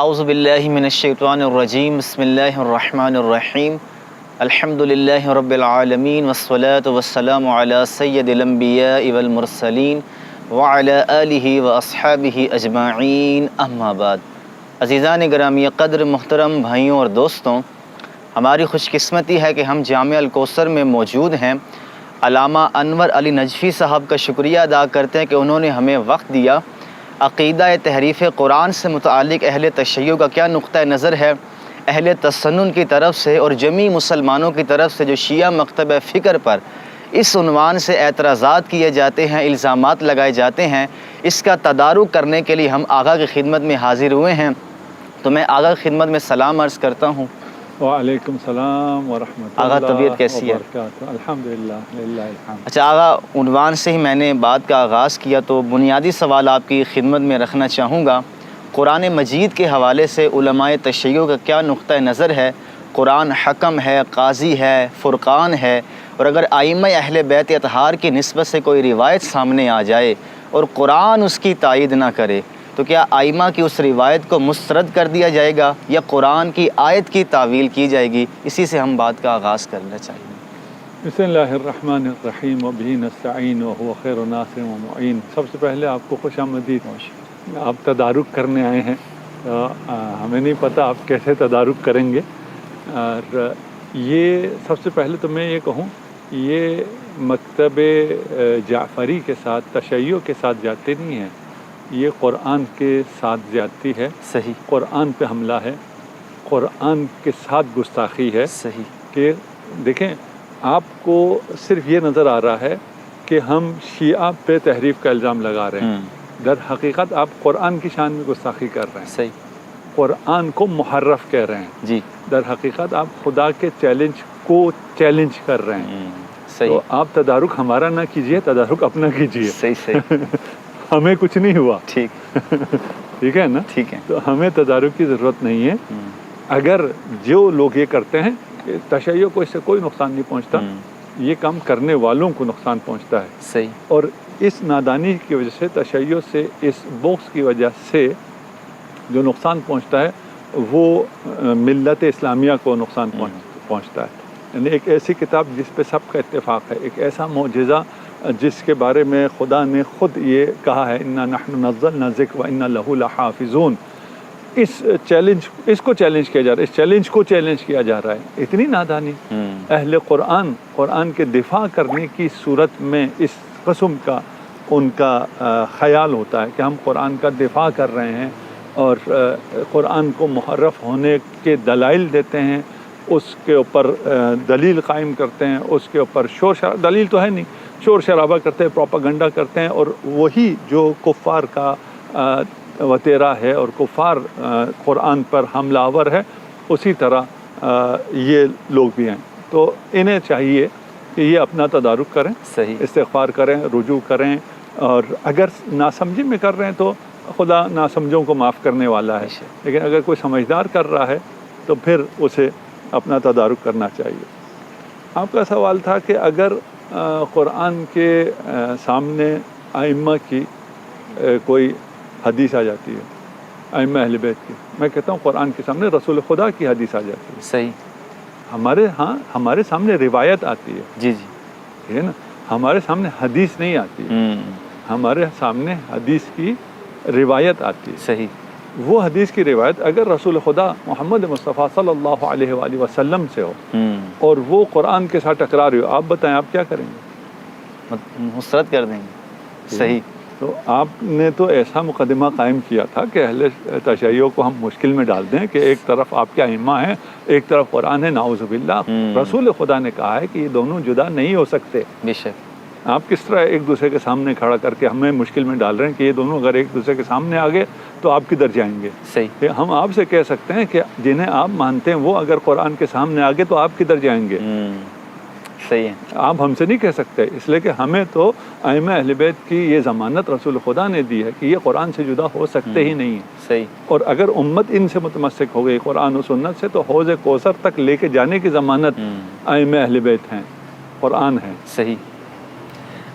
اعوذ باللہ من الشیطان الرجیم بسم اللہ الرحمن الرحیم الحمد للہ رب العالمین والصلاة والسلام علی سید الانبیاء والمرسلین وعلی آلہ واصحابہ اجمعین اما بعد۔ عزیزان گرامی قدر محترم بھائیوں اور دوستوں، ہماری خوش قسمتی ہے کہ ہم جامعہ الکوثر میں موجود ہیں۔ علامہ انور علی نجفی صاحب کا شکریہ ادا کرتے ہیں کہ انہوں نے ہمیں وقت دیا۔ عقیدہ تحریف قرآن سے متعلق اہل تشیع کا کیا نقطہ نظر ہے اہل تسنن کی طرف سے اور جمیع مسلمانوں کی طرف سے جو شیعہ مکتبہ فکر پر اس عنوان سے اعتراضات کیے جاتے ہیں، الزامات لگائے جاتے ہیں، اس کا تدارک کرنے کے لیے ہم آقا کی خدمت میں حاضر ہوئے ہیں۔ تو میں آقا کی خدمت میں سلام عرض کرتا ہوں۔ وعلیکم السلام ورحمۃ اللہ۔ آقا طبیعت کیسی ہے؟ الحمدللہ للہ الحمد۔ اچھا آقا، عنوان سے ہی میں نے بات کا آغاز کیا تو بنیادی سوال آپ کی خدمت میں رکھنا چاہوں گا۔ قرآن مجید کے حوالے سے علماء تشیع کا کیا نقطہ نظر ہے؟ قرآن حکم ہے، قاضی ہے، فرقان ہے، اور اگر ائمہ اہل بیت اطہار کی نسبت سے کوئی روایت سامنے آ جائے اور قرآن اس کی تائید نہ کرے تو کیا ائمہ کی اس روایت کو مسترد کر دیا جائے گا یا قرآن کی آیت کی تعویل کی جائے گی؟ اسی سے ہم بات کا آغاز کرنا چاہیے۔ بسم اللہ الرحمن الرحیم وبہ نستعین وہو خیر ناصر و معین۔ سب سے پہلے آپ کو خوش آمدید۔ آپ تدارک کرنے آئے ہیں، ہمیں نہیں پتہ آپ کیسے تدارک کریں گے، اور یہ سب سے پہلے تو میں یہ کہوں، یہ مکتب جعفری کے ساتھ تشیع کے ساتھ جاتے نہیں ہیں، یہ قرآن کے ساتھ زیادتی ہے، صحیح، قرآن پہ حملہ ہے، قرآن کے ساتھ گستاخی ہے۔ صحیح، کہ دیکھیں، آپ کو صرف یہ نظر آ رہا ہے کہ ہم شیعہ پہ تحریف کا الزام لگا رہے ہیں، در حقیقت آپ قرآن کی شان میں گستاخی کر رہے ہیں، صحیح، قرآن کو محرف کہہ رہے ہیں، جی، در حقیقت آپ خدا کے چیلنج کو چیلنج کر رہے ہیں۔ صحیح، تو آپ تدارک ہمارا نہ کیجئے، تدارک اپنا کیجئے۔ صحیح، صحیح، ہمیں کچھ نہیں ہوا، ٹھیک، ٹھیک ہے نا؟ ٹھیک ہے، تو ہمیں تدارک کی ضرورت نہیں ہے۔ اگر جو لوگ یہ کرتے ہیں کہ تشیع کو اس سے کوئی نقصان نہیں پہنچتا، یہ کام کرنے والوں کو نقصان پہنچتا ہے، صحیح، اور اس نادانی کی وجہ سے، تشیع سے، اس بغض کی وجہ سے جو نقصان پہنچتا ہے وہ ملت اسلامیہ کو نقصان پہنچتا ہے۔ یعنی ایک ایسی کتاب جس پہ سب کا اتفاق ہے، ایک ایسا معجزہ جس کے بارے میں خدا نے خود یہ کہا ہے اِنَّا نَحْنُ نَزَّلْنَا الذِّكْرَ وَإِنَّا لَهُ لَحَافِظُونَ، اس کو چیلنج کیا جا رہا ہے، اس چیلنج کو چیلنج کیا جا رہا ہے۔ اتنی نادانی اہل قرآن کے دفاع کرنے کی صورت میں اس قسم کا ان کا خیال ہوتا ہے کہ ہم قرآن کا دفاع کر رہے ہیں اور قرآن کو محرف ہونے کے دلائل دیتے ہیں، اس کے اوپر دلیل قائم کرتے ہیں، اس کے اوپر دلیل تو ہے نہیں، شور شرابہ کرتے ہیں، پروپاگنڈا کرتے ہیں، اور وہی جو کفار کا وتیرا ہے اور کفار قرآن پر حملہ آور ہے، اسی طرح یہ لوگ بھی ہیں۔ تو انہیں چاہیے کہ یہ اپنا تدارک کریں، صحیح، استغفار کریں، رجوع کریں، اور اگر ناسمجھی میں کر رہے ہیں تو خدا ناسمجھوں کو معاف کرنے والا ہے، لیکن اگر کوئی سمجھدار کر رہا ہے تو پھر اسے اپنا تدارک کرنا چاہیے۔ آپ کا سوال تھا کہ اگر قرآن کے سامنے ائمہ کی کوئی حدیث آ جاتی ہے، ائمہ اہل بیت کی، میں کہتا ہوں قرآن کے سامنے رسول خدا کی حدیث آ جاتی ہے، صحیح، ہمارے سامنے روایت آتی ہے، جی جی، ٹھیک ہے نا، ہمارے سامنے حدیث نہیں آتی ہے، ہمارے سامنے حدیث کی روایت آتی ہے۔ صحیح، وہ حدیث کی روایت اگر رسول خدا محمد مصطفیٰ صلی اللہ علیہ وآلہ وسلم سے ہو اور وہ قرآن کے ساتھ ٹکرا رہی ہو، آپ بتائیں آپ کیا کریں گے؟ مسترد کر دیں گے، صحیح، تو آپ نے تو ایسا مقدمہ قائم کیا تھا کہ اہل تشیع کو ہم مشکل میں ڈال دیں کہ ایک طرف آپ کے ائمہ ہیں، ایک طرف قرآن ہے، نعوذ باللہ۔ رسول خدا نے کہا ہے کہ یہ دونوں جدا نہیں ہو سکتے۔ بے شک، آپ کس طرح ایک دوسرے کے سامنے کھڑا کر کے ہمیں مشکل میں ڈال رہے ہیں کہ یہ دونوں اگر ایک دوسرے کے سامنے آ گئے تو آپ کدھر جائیں گے؟ صحیح، ہم آپ سے کہہ سکتے ہیں کہ جنہیں آپ مانتے ہیں وہ اگر قرآن کے سامنے آ گئے تو آپ کدھر جائیں گے؟ صحیح ہے، آپ ہم سے نہیں کہہ سکتے، اس لیے کہ ہمیں تو ائمہ اہل بیت کی یہ ضمانت رسول خدا نے دی ہے کہ یہ قرآن سے جدا ہو سکتے ہی نہیں ہیں۔ صحیح، اور اگر امت ان سے متمسک ہو گئی قرآن و سنت سے تو حوض کوثر تک لے کے جانے کی ضمانت ائمہ اہل بیت ہیں، قرآن ہے۔ صحیح۔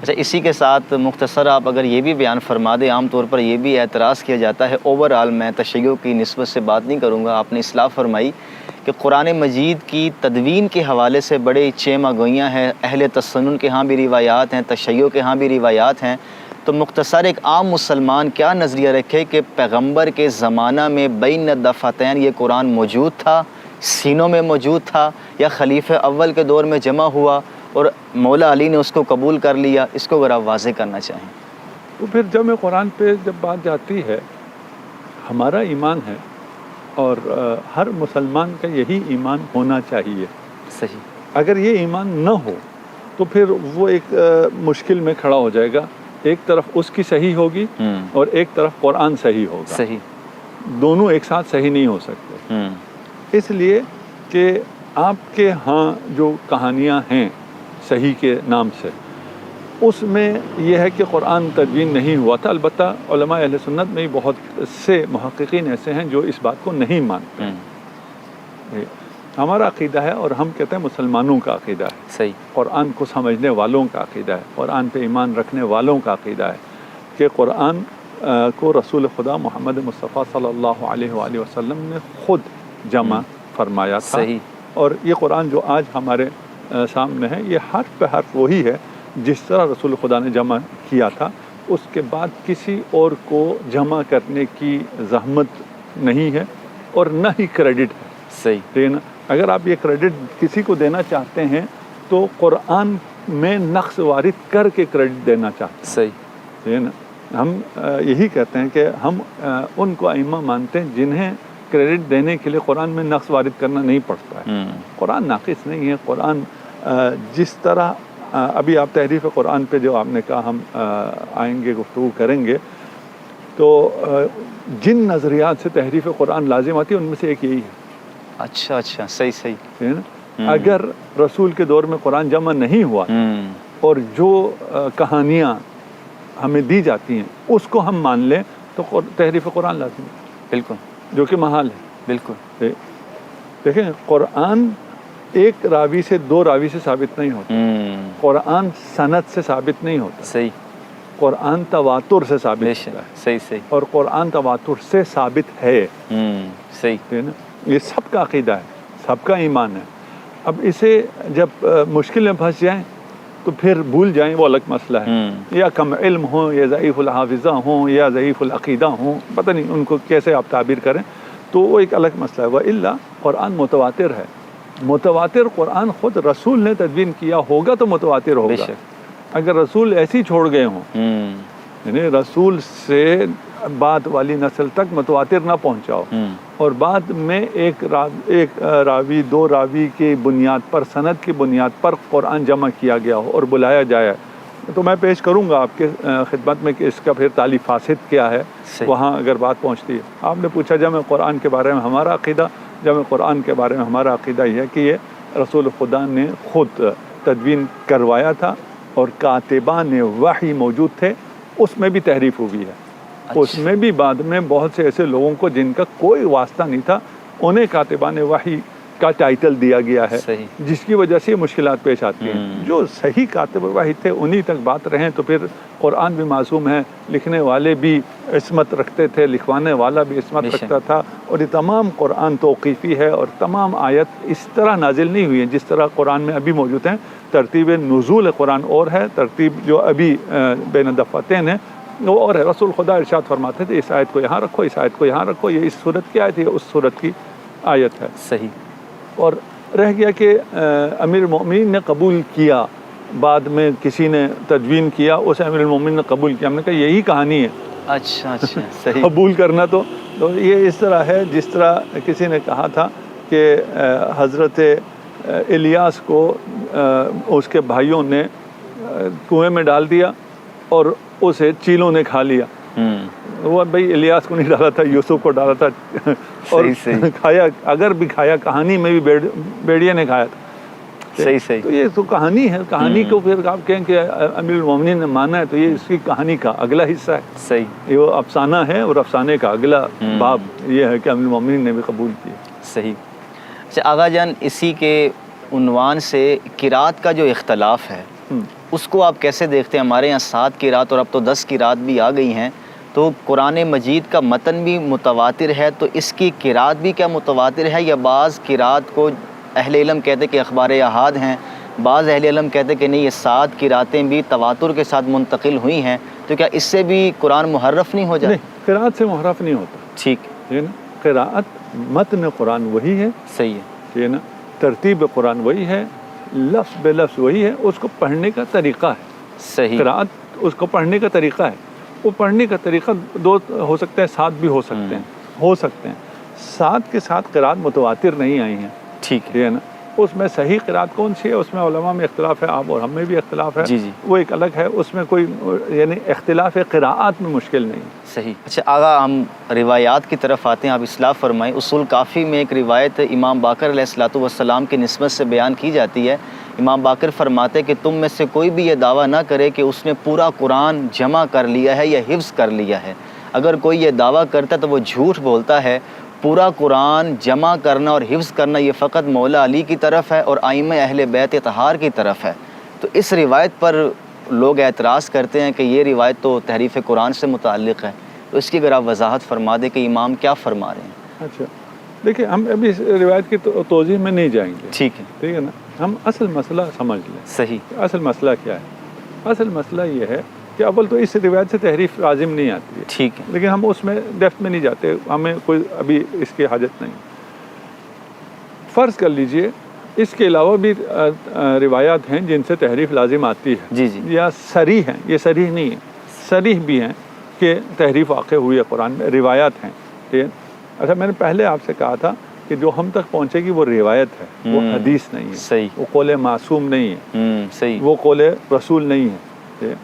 اچھا، اسی کے ساتھ مختصر آپ اگر یہ بھی بیان فرما دیں، عام طور پر یہ بھی اعتراض کیا جاتا ہے، اوورآل میں تشیع کی نسبت سے بات نہیں کروں گا، آپ نے اصلاح فرمائی کہ قرآن مجید کی تدوین کے حوالے سے بڑے چیمہ گوئیاں ہیں، اہل تسنن کے ہاں بھی روایات ہیں، تشیع کے ہاں بھی روایات ہیں، تو مختصر ایک عام مسلمان کیا نظریہ رکھے کہ پیغمبر کے زمانہ میں بین الدفتین یہ قرآن موجود تھا، سینوں میں موجود تھا، یا خلیفہ اول کے دور میں جمع ہوا اور مولا علی نے اس کو قبول کر لیا؟ اس کو اگر آپ واضح کرنا چاہیں۔ تو پھر جمع قرآن پہ جب بات جاتی ہے، ہمارا ایمان ہے اور ہر مسلمان کا یہی ایمان ہونا چاہیے۔ صحیح۔ اگر یہ ایمان نہ ہو تو پھر وہ ایک مشکل میں کھڑا ہو جائے گا، ایک طرف اس کی صحیح ہوگی اور ایک طرف قرآن صحیح ہوگا، صحیح، دونوں ایک ساتھ صحیح نہیں ہو سکتے۔ اس لیے کہ آپ کے ہاں جو کہانیاں ہیں صحیح کے نام سے، اس میں یہ ہے کہ قرآن تدوین نہیں ہوا تھا۔ البتہ علماء اہل سنت میں بہت سے محققین ایسے ہیں جو اس بات کو نہیں مانتے ہیں۔ ہمارا عقیدہ ہے اور ہم کہتے ہیں مسلمانوں کا عقیدہ ہے، صحیح، قرآن کو سمجھنے والوں کا عقیدہ ہے، قرآن پہ ایمان رکھنے والوں کا عقیدہ ہے کہ قرآن کو رسول خدا محمد مصطفیٰ صلی اللہ علیہ وآلہ وسلم نے خود جمع فرمایا تھا۔ صحیح، اور یہ قرآن جو آج ہمارے سامنے ہے، یہ حرف پہ حرف وہی ہے جس طرح رسول خدا نے جمع کیا تھا۔ اس کے بعد کسی اور کو جمع کرنے کی زحمت نہیں ہے اور نہ ہی کریڈٹ ہے۔ صحیح، لیکن اگر آپ یہ کریڈٹ کسی کو دینا چاہتے ہیں تو قرآن میں نقص وارد کر کے کریڈٹ دینا چاہتے ہیں۔ صحیح، ہم یہی کہتے ہیں کہ ہم ان کو ائمہ مانتے ہیں جنہیں کریڈٹ دینے کے لیے قرآن میں نقص وارد کرنا نہیں پڑتا ہے۔ قرآن ناقص نہیں ہے، قرآن جس طرح ابھی آپ تحریف قرآن پہ جو آپ نے کہا ہم آئیں گے، گفتگو کریں گے، تو جن نظریات سے تحریف قرآن لازم آتی ہے ان میں سے ایک یہی ہے۔ اچھا، صحیح، صحیح، اگر رسول کے دور میں قرآن جمع نہیں ہوا اور جو کہانیاں ہمیں دی جاتی ہیں اس کو ہم مان لیں تو تحریف قرآن لازم ہے، بالکل، جو کہ محال ہے۔ بالکل، دیکھیں قرآن ایک راوی سے دو راوی سے ثابت نہیں ہوتا، قرآن سند سے ثابت نہیں ہوتا، صحیح، قرآن تواتر سے ثابت ہوتا ہے، صحیح، اور قرآن تواتر سے ثابت ہے۔ صحیح، یہ سب کا عقیدہ ہے، سب کا ایمان ہے۔ اب اسے جب مشکل میں پھنس جائیں تو پھر بھول جائیں، وہ الگ مسئلہ ہے، یا کم علم ہوں یا ضعیف الحافظہ ہوں یا ضعیف العقیدہ ہوں، پتہ نہیں ان کو کیسے آپ تعبیر کریں، تو وہ ایک الگ مسئلہ ہے۔ وَإِلَّا قرآن متواتر ہے، متواتر قرآن خود رسول نے تدوین کیا ہوگا تو متواتر ہوگا۔ اگر رسول ایسی چھوڑ گئے ہوں، یعنی رسول سے بعد والی نسل تک متواتر نہ پہنچاؤ اور بعد میں ایک راوی دو راوی کی بنیاد پر، سند کی بنیاد پر قرآن جمع کیا گیا ہو اور بلایا جائے، تو میں پیش کروں گا آپ کے خدمت میں کہ اس کا پھر تالی فاسد کیا ہے، وہاں اگر بات پہنچتی ہے۔ آپ نے پوچھا جمع قرآن کے بارے میں ہمارا عقیدہ، جمع قرآن کے بارے میں ہمارا عقیدہ یہ ہے کہ یہ رسول خدا نے خود تدوین کروایا تھا اور کاتبان وحی موجود تھے، اس میں بھی تحریف ہوئی ہے۔ اس میں بھی بعد میں بہت سے ایسے لوگوں کو جن کا کوئی واسطہ نہیں تھا انہیں کاتبان وحی کا ٹائٹل دیا گیا ہے، جس کی وجہ سے مشکلات پیش آتی ہیں۔ جو صحیح کاتب وحی تھے انہی تک بات رہیں تو پھر قرآن بھی معصوم ہے، لکھنے والے بھی عصمت رکھتے تھے، لکھوانے والا بھی عصمت رکھتا تھا، اور یہ تمام قرآن توقیفی ہے اور تمام آیت اس طرح نازل نہیں ہوئی ہیں جس طرح قرآن میں ابھی موجود ہیں۔ ترتیب نزول قرآن اور ہے، ترتیب جو ابھی بین الدفتین ہے وہ اور ہے۔ رسول خدا ارشاد فرماتے تھے اس آیت کو یہاں رکھو، اس آیت کو یہاں رکھو، یہ اس صورت کی آیت ہے، اس صورت کی آیت ہے۔ صحیح۔ اور رہ گیا کہ امیر المؤمنین نے قبول کیا، بعد میں کسی نے تدوین کیا، اسے امیر المؤمنین نے قبول کیا، ہم نے کہا یہی کہانی ہے۔ اچھا، صحیح، قبول کرنا تو یہ اس طرح ہے جس طرح کسی نے کہا تھا کہ حضرت الیاس کو اس کے بھائیوں نے کنویں میں ڈال دیا اور اسے چیلوں نے کھا لیا۔ وہ بھائی الیاس کو نہیں ڈالا تھا، یوسف کو ڈالا تھا، اور کھایا، اگر بھی کھایا کہانی میں بھی بیڑیے نے کھایا تھا۔ صحیح، تو یہ تو کہانی ہے، کہانی کو پھر آپ کہیں کہ امیر المومنین نے مانا ہے تو یہ اس کی کہانی کا اگلا حصہ ہے۔ صحیح، یہ وہ افسانہ ہے اور افسانے کا اگلا باب یہ ہے کہ امیر المومنین نے بھی قبول کیا۔ صحیح۔ اچھا آغا جان، اسی کے عنوان سے قرات کا جو اختلاف ہے، اس کو آپ کیسے دیکھتے ہیں؟ ہمارے یہاں 7 قرات اور اب تو 10 قرات بھی آ گئی ہیں، تو قرآن مجید کا متن بھی متواتر ہے، تو اس کی قرات بھی کیا متواتر ہے، یا بعض قرات کو اہل علم کہتے کہ اخبار احاد ہیں، بعض اہل علم کہتے کہ نہیں، یہ 7 قراتیں بھی تواتر کے ساتھ منتقل ہوئی ہیں، تو کیا اس سے بھی قرآن محرف نہیں ہو جاتا؟ نہیں، قرات سے محرف نہیں ہوتا، ٹھیک ٹھیک ہے نا. قرات متن قرآن وہی ہے، صحیح ہے. ٹھیک ہے نا. ترتیب قرآن وہی ہے، لفظ بے لفظ وہی ہے، اس کو پڑھنے کا طریقہ ہے. صحیح. قرات اس کو پڑھنے کا طریقہ ہے. وہ پڑھنے کا طریقہ 2 ہو سکتے ہیں، 7 بھی ہو سکتے ہیں، ہو سکتے ہیں. 7 کے ساتھ قرات متواتر نہیں آئی ہیں، ٹھیک ٹھیک ہے نا. اس میں صحیح قرات کون سی ہے، اس میں علماء میں اختلاف ہے، آپ اور ہم میں بھی اختلاف ہے. جی جی. وہ ایک الگ ہے، اس میں کوئی یعنی اختلاف قراءات میں مشکل نہیں. صحیح. اچھا آغا، ہم روایات کی طرف آتے ہیں، آپ اصلاح فرمائیں. اصول کافی میں ایک روایت امام باقر علیہ الصلوۃ والسلام کی نسبت سے بیان کی جاتی ہے. امام باقر فرماتے کہ تم میں سے کوئی بھی یہ دعویٰ نہ کرے کہ اس نے پورا قرآن جمع کر لیا ہے یا حفظ کر لیا ہے. اگر کوئی یہ دعویٰ کرتا ہے تو وہ جھوٹ بولتا ہے. پورا قرآن جمع کرنا اور حفظ کرنا یہ فقط مولا علی کی طرف ہے اور ائمہ اہل بیت اطہار کی طرف ہے. تو اس روایت پر لوگ اعتراض کرتے ہیں کہ یہ روایت تو تحریف قرآن سے متعلق ہے. تو اس کی اگر آپ وضاحت فرما دیں کہ امام کیا فرما رہے ہیں. اچھا دیکھیں، ہم ابھی اس روایت کی توضیح میں نہیں جائیں گے، ٹھیک ہے. ٹھیک ہے نا. ہم اصل مسئلہ سمجھ لیں. صحیح. اصل مسئلہ کیا ہے؟ اصل مسئلہ یہ ہے کہ اول تو اس روایت سے تحریف لازم نہیں آتی ہے، ٹھیک ہے. لیکن ہم اس میں ڈیپتھ میں نہیں جاتے، ہمیں کوئی ابھی اس کی حاجت نہیں. فرض کر لیجئے اس کے علاوہ بھی روایات ہیں جن سے تحریف لازم آتی ہے، جی جی. یا صریح ہیں. یہ صریح نہیں ہے، صریح بھی ہیں کہ تحریف واقع ہوئی ہے قرآن میں، روایات ہیں. ٹھیک ہے. اچھا، میں نے پہلے آپ سے کہا تھا کہ جو ہم تک پہنچے گی وہ روایت ہے، وہ حدیث نہیں ہے. صحیح. وہ قول معصوم نہیں ہے. صحیح. وہ قول رسول نہیں ہے. ٹھیک ہے.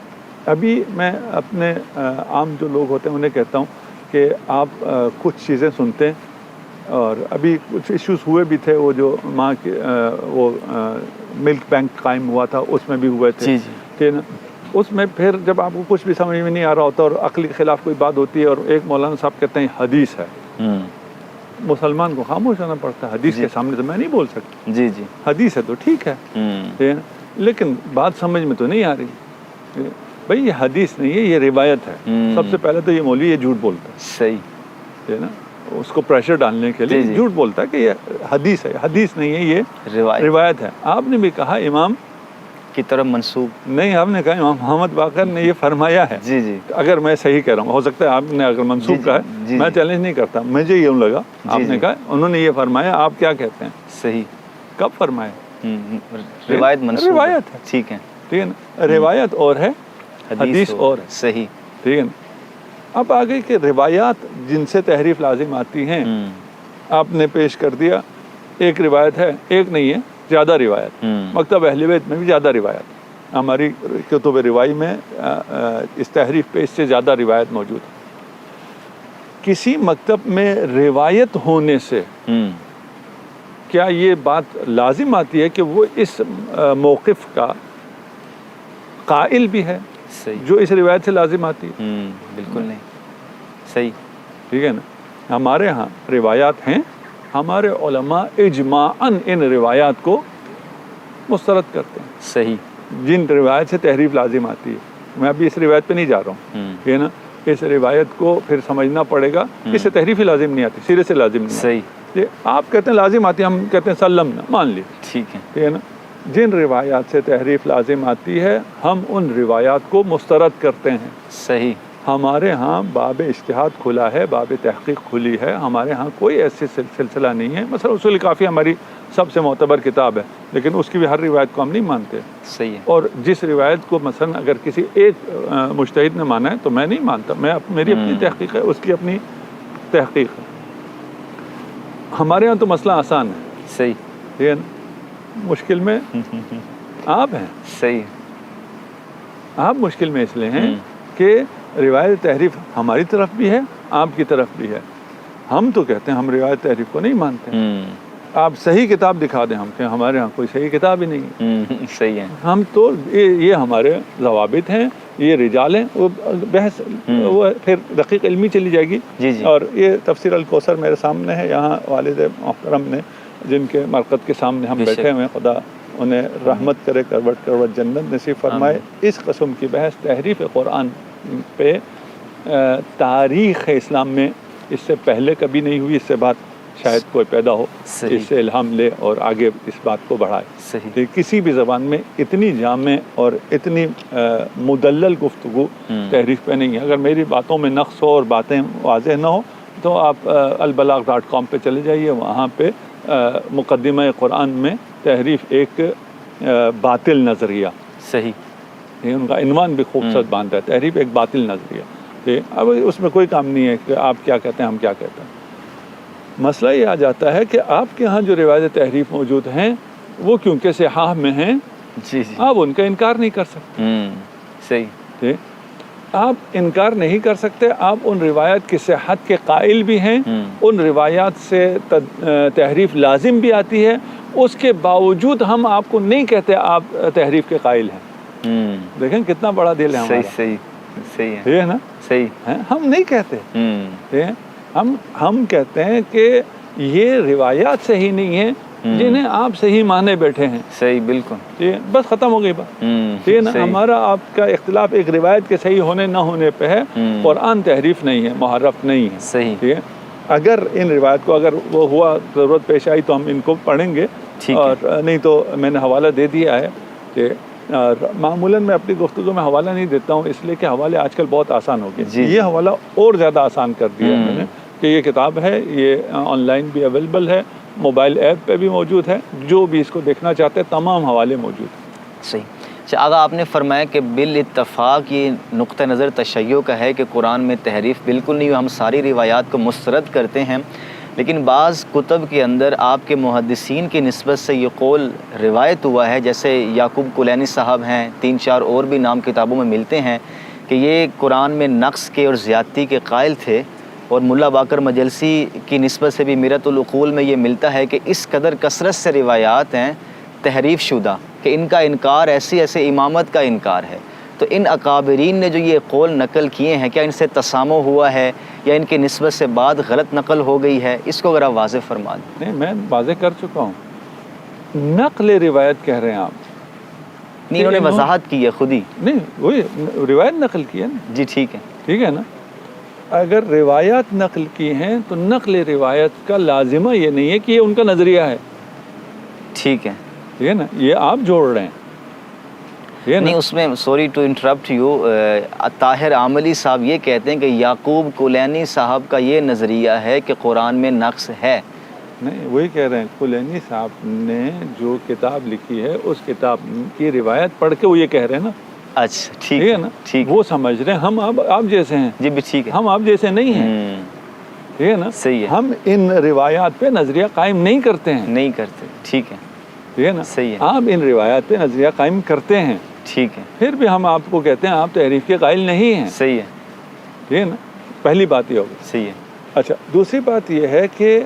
ابھی میں اپنے عام جو لوگ ہوتے ہیں انہیں کہتا ہوں کہ آپ کچھ چیزیں سنتے ہیں، اور ابھی کچھ ایشوز ہوئے بھی تھے، وہ جو ماں کے وہ ملک بینک قائم ہوا تھا اس میں بھی ہوئے تھے. جی جی. ٹھیک ہے نا. اس میں پھر جب آپ کو کچھ بھی سمجھ میں نہیں آ رہا ہوتا اور عقل کے خلاف کوئی بات ہوتی ہے اور ایک مولانا صاحب کہتے ہیں حدیث ہے، مسلمان کو خاموش ہونا پڑتا ہے. حدیث کے سامنے تو میں نہیں بول سکتا. جی جی. حدیث ہے تو ٹھیک ہے، ٹھیک ہے، لیکن بات سمجھ میں تو نہیں آ رہی. بھائی یہ حدیث نہیں ہے، یہ روایت ہے. سب سے پہلے تو یہ مولوی یہ جھوٹ بولتا ہے. صحیح. ٹھیک ہے نا. اس کو پریشر ڈالنے کے لیے جھوٹ بولتا ہے کہ یہ حدیث ہے. حدیث نہیں ہے، یہ روایت ہے. آپ نے بھی کہا امام کی طرف منسوب نہیں، آپ نے کہا امام محمد باقر نے یہ فرمایا ہے. جی جی. اگر میں صحیح کہہ رہا ہوں، ہو سکتا ہے آپ نے اگر منسوب کہا ہے، میں چیلنج نہیں کرتا، مجھے یوں لگا آپ نے کہا انہوں نے یہ فرمایا، آپ کیا کہتے ہیں؟ صحیح. کب فرمایا؟ روایت منسوب. روایت ہے. ٹھیک ہے. ٹھیک ہے نا. روایت اور ہے، حدیث اور ہے. صحیح. ٹھیک ہے نا. اب آگے کہ روایات جن سے تحریف لازم آتی ہیں، آپ نے پیش کر دیا ایک روایت ہے، ایک نہیں ہے، زیادہ روایت. مکتب اہل بیت میں بھی زیادہ روایت، ہماری کتب روائی میں اس تحریف پہ اس سے زیادہ روایت موجود ہے. کسی مکتب میں روایت ہونے سے کیا یہ بات لازم آتی ہے کہ وہ اس موقف کا قائل بھی ہے جو اس روایت سے لازم آتی ہے؟ بالکل نہیں. صحیح. ٹھیک ہے نا. ہمارے ہاں روایات ہیں، ہمارے علماء اجماعاً ان روایات کو مسترد کرتے ہیں. صحیح. جن روایت سے تحریف لازم آتی ہے. میں ابھی اس روایت پہ نہیں جا رہا ہوں، ٹھیک ہے نا. اس روایت کو پھر سمجھنا پڑے گا. اس سے تحریف ہی لازم نہیں آتی، سرے سے لازم نہیں. صحیح. آپ کہتے ہیں لازم آتی ہے، ہم کہتے ہیں سلم نہ مان لی. ٹھیک ہے. ٹھیک ہے نا. جن روایات سے تحریف لازم آتی ہے ہم ان روایات کو مسترد کرتے ہیں. صحیح. ہمارے ہاں باب اجتہاد کھلا ہے، باب تحقیق کھلی ہے. ہمارے ہاں کوئی ایسی سلسلہ نہیں ہے. مثلا اصول کافی ہماری سب سے معتبر کتاب ہے، لیکن اس کی بھی ہر روایت کو ہم نہیں مانتے. صحیح ہے. اور جس روایت کو مثلا اگر کسی ایک مجتہد نے مانا ہے تو میں نہیں مانتا. میری اپنی تحقیق ہے، اس کی اپنی تحقیق ہے. ہمارے ہاں تو مسئلہ آسان ہے. صحیح. ٹھیک ہے نا. مشکل میں آپ ہیں. صحیح. آپ مشکل میں اس لیے ہیں کہ روایت تحریف ہماری طرف بھی ہے، آپ کی طرف بھی ہے. ہم تو کہتے ہیں ہم روایت تحریف کو نہیں مانتے. آپ صحیح کتاب دکھا دیں ہم کہ ہمارے ہاں کوئی صحیح کتاب ہی نہیں ہے. صحیح ہے. ہم تو یہ ہمارے ضوابط ہیں، یہ رجال ہیں. وہ بحث وہ پھر دقیق علمی چلی جائے گی. جی جی. اور یہ تفسیر الکوثر میرے سامنے ہے، یہاں والد محترم نے جن کے مرقد کے سامنے ہم بیٹھے ہوئے ہیں، خدا انہیں رحمت کرے، کروٹ کروٹ جنت نصیب فرمائے۔ اس قسم کی بحث تحریف قرآن پہ تاریخ اسلام میں اس سے پہلے کبھی نہیں ہوئی، اس سے بعد شاید کوئی پیدا ہو صحیح، اس سے الہام لے اور آگے اس بات کو بڑھائے۔ صحیح، کہ کسی بھی زبان میں اتنی جامع اور اتنی مدلل گفتگو تحریف پہ نہیں ہے۔ اگر میری باتوں میں نقص ہو اور باتیں واضح نہ ہو تو آپ البلاغ.com پہ چلے جائیے، وہاں پہ مقدمہ قرآن میں تحریف ایک باطل نظریہ، صحیح، یہ ان کا عنوان بھی خوبصورت باندھا ہے، تحریف ایک باطل نظریہ۔ کہ اب اس میں کوئی کام نہیں ہے کہ آپ کیا کہتے ہیں ہم کیا کہتے ہیں۔ مسئلہ یہ آ جاتا ہے کہ آپ کے ہاں جو روایت تحریف موجود ہیں وہ کیونکہ صحاح میں ہیں، جی جی، آپ ان کا انکار نہیں کر سکتے۔ صحیح، ٹھیک، آپ انکار نہیں کر سکتے، آپ ان روایت کی صحت کے قائل بھی ہیں، ان روایات سے تحریف لازم بھی آتی ہے، اس کے باوجود ہم آپ کو نہیں کہتے آپ تحریف کے قائل ہیں۔ دیکھیں کتنا بڑا دل ہے صحیح، ہمارا، صحیح، صحیح ہے، یہ ہے نا، صحیح، ہم نہیں کہتے، ٹھیک ہے؟ ہم کہتے ہیں کہ یہ روایات صحیح نہیں ہیں جنہیں آپ صحیح مانے بیٹھے ہیں، صحیح، بالکل، ٹھیک ہے؟ بس ختم ہو گئی بات، ٹھیک ہے نا۔ صحیح، ہمارا آپ کا اختلاف ایک روایت کے صحیح ہونے نہ ہونے پہ ہے، قرآن تحریف نہیں ہے، محرف نہیں ہے، صحیح، ٹھیک ہے۔ اگر ان روایت کو اگر وہ ہوا ضرورت پیش آئی تو ہم ان کو پڑھیں گے، ٹھیک ہے، اور نہیں تو میں نے حوالہ دے دیا ہے کہ معمولاً میں اپنی گفتگو میں حوالہ نہیں دیتا ہوں، اس لیے کہ حوالے آج کل بہت آسان ہو گئے، جی، یہ حوالہ اور زیادہ آسان کر دیا ہے میں نے، کہ یہ کتاب ہے، یہ آن لائن بھی اویلیبل ہے، موبائل ایپ پہ بھی موجود ہے، جو بھی اس کو دیکھنا چاہتے ہیں تمام حوالے موجود ہیں۔ صحیح۔ اچھا آغا آپ نے فرمایا کہ بالاتفاق یہ نقطہ نظر تشیع کا ہے کہ قرآن میں تحریف بالکل نہیں، ہم ساری روایات کو مسترد کرتے ہیں، لیکن بعض کتب کے اندر آپ کے محدثین کی نسبت سے یہ قول روایت ہوا ہے، جیسے یعقوب کلینی صاحب ہیں، 3-4 اور بھی نام کتابوں میں ملتے ہیں کہ یہ قرآن میں نقص کے اور زیادتی کے قائل تھے، اور ملا باقر مجلسی کی نسبت سے بھی میرۃ العقول میں یہ ملتا ہے کہ اس قدر کثرت سے روایات ہیں تحریف شدہ کہ ان کا انکار ایسی امامت کا انکار ہے۔ تو ان اکابرین نے جو یہ قول نقل کیے ہیں، کیا ان سے تسامح ہوا ہے یا ان کی نسبت سے بعد غلط نقل ہو گئی ہے؟ اس کو اگر آپ واضح فرما دیں۔ نہیں، میں واضح کر چکا ہوں، نقل روایت کہہ رہے ہیں آپ، نہیں، انہوں نے وضاحت کی ہے خود ہی۔ نہیں وہی روایت نقل کی ہے نا، جی ٹھیک ہے، ٹھیک ہے نا۔ اگر روایات نقل کی ہیں تو نقل روایت کا لازمہ یہ نہیں ہے کہ یہ ان کا نظریہ ہے، ٹھیک ہے، ٹھیک ہے نا، یہ آپ جوڑ رہے ہیں، ٹھیک ہے نا۔ نہیں اس میں sorry to interrupt you, Tahir Amili صاحب یہ کہتے ہیں کہ یعقوب کلینی صاحب کا یہ نظریہ ہے کہ قرآن میں نقص ہے۔ نہیں وہی کہہ رہے ہیں، کلینی صاحب نے جو کتاب لکھی ہے اس کتاب کی روایت پڑھ کے وہ یہ کہہ رہے ہیں نا، اچھا ٹھیک ٹھیک ہے نا، ٹھیک، وہ سمجھ رہے ہیں ہم آپ جیسے ہیں، جی بھی ٹھیک ہے، ہم آپ جیسے نہیں ہیں، ٹھیک ہے نا۔ صحیح ہے، ہم ان روایات پہ نظریہ قائم نہیں کرتے ہیں، نہیں کرتے، ٹھیک ہے، ٹھیک ہے نا۔ صحیح ہے، آپ ان روایات پہ نظریہ قائم کرتے ہیں، ٹھیک ہے، پھر بھی ہم آپ کو کہتے ہیں آپ تحریف کے قائل نہیں ہیں، صحیح ہے، ٹھیک ہے نا۔ پہلی بات یہ ہوگی۔ صحیح ہے، اچھا دوسری بات یہ ہے کہ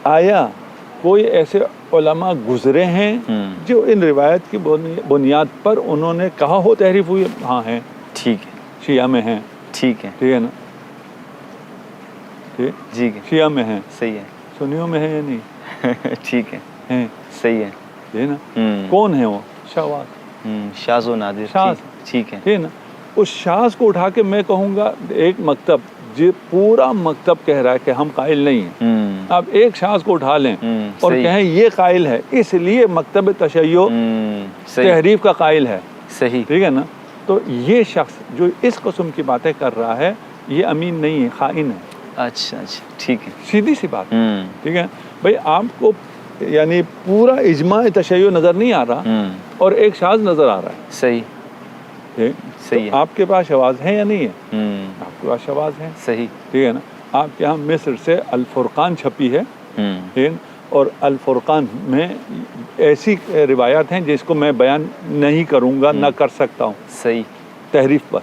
آیا کوئی ایسے علماء گزرے ہیں جو ان روایت کی بنیاد پر انہوں نے کہا ہو تحریف ہوئی؟ ہاں ہیں، ٹھیک ہے، شیعہ میں ہیں، ٹھیک ہے، ٹھیک ہے نا، ٹھیک، جی شیعہ میں ہیں، صحیح ہے، سنیوں میں ہیں یا نہیں ٹھیک ہے، ہیں، صحیح ہے، ٹھیک ہے نا۔ کون ہیں وہ؟ شواذ، شاذ و نادر، شاذ، ٹھیک ہے، ٹھیک ہے نا۔ اس شاذ کو اٹھا کے میں کہوں گا ایک مکتب، جو پورا مکتب کہہ رہا ہے کہ ہم قائل نہیں ہیں، آپ ایک شاذ کو اٹھا لیں اور کہیں یہ قائل ہے، اس لیے مکتب تشیع تحریف کا قائل ہے، صحیح، ٹھیک ہے نا۔ تو یہ شخص جو اس قسم کی باتیں کر رہا ہے یہ امین نہیں ہے، خائن ہے، اچھا اچھا، ٹھیک ہے، سیدھی سی بات، ٹھیک ہے بھائی۔ آپ کو یعنی پورا اجماع تشیع نظر نہیں آ رہا اور ایک شاذ نظر آ رہا ہے، صحیح، ٹھیک، صحیح ہے، تو آپ کے پاس شواذ ہیں یا نہیں ہے؟ آپ کے پاس شواذ ہیں، صحیح، ٹھیک ہے نا۔ آپ کے ہاں مصر سے الفرقان چھپی ہے، ٹھیک، اور الفرقان میں ایسی روایات ہیں جس کو میں بیان نہیں کروں گا، نہ کر سکتا ہوں، صحیح، تحریف پر،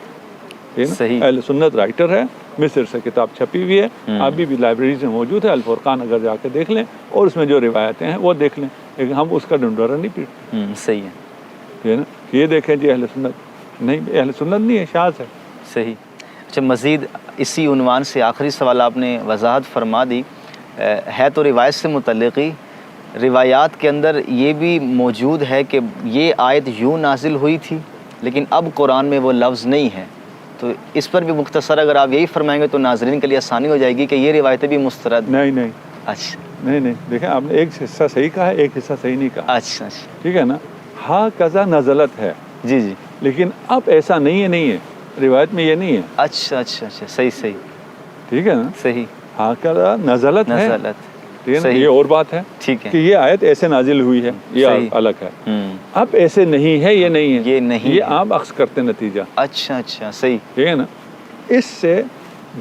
ٹھیک ہے صحیح، نا۔ اہل سنت رائٹر ہے، مصر سے کتاب چھپی ہوئی ہے، ابھی بھی لائبریریز میں موجود ہے، الفرقان اگر جا کے دیکھ لیں اور اس میں جو روایتیں ہیں وہ دیکھ لیں، لیکن ہم اس کا ڈنڈورا نہیں پیٹتے، صحیح ہے، ٹھیک ہے نا۔ یہ دیکھیں جی اہل سنت نہیں، اہل سنت نہیں ہے، شاذ ہے، صحیح۔ اچھا مزید اسی عنوان سے آخری سوال آپ نے وضاحت فرما دی، ہے تو روایت سے متعلق ہی، روایات کے اندر یہ بھی موجود ہے کہ یہ آیت یوں نازل ہوئی تھی لیکن اب قرآن میں وہ لفظ نہیں ہے، تو اس پر بھی مختصر اگر آپ یہی فرمائیں گے تو ناظرین کے لیے آسانی ہو جائے گی کہ یہ روایتیں بھی مسترد۔ نہیں، اچھا نہیں، دیکھیں آپ نے ایک حصہ صحیح کہا ہے، ایک حصہ صحیح نہیں کہا، اچھا ٹھیک ہے نا۔ ہاں کذا نزلت ہے، جی جی، لیکن اب ایسا نہیں ہے، روایت میں یہ نہیں ہے، اچھا صحیح ٹھیک ہے نا۔ صحیح، ہاں کذا نزلت ہے، ٹھیک ہے نا، یہ اور بات ہے ٹھیک ہے، کہ یہ آیت ایسے نازل ہوئی ہے، یہ صحیح، الگ ہے۔ اب ایسے نہیں ہے، یہ نہیں ہے، یہ نہیں یہ ہے، آپ اخذ کرتے نتیجہ، اچھا صحیح، ٹھیک ہے نا۔ اس سے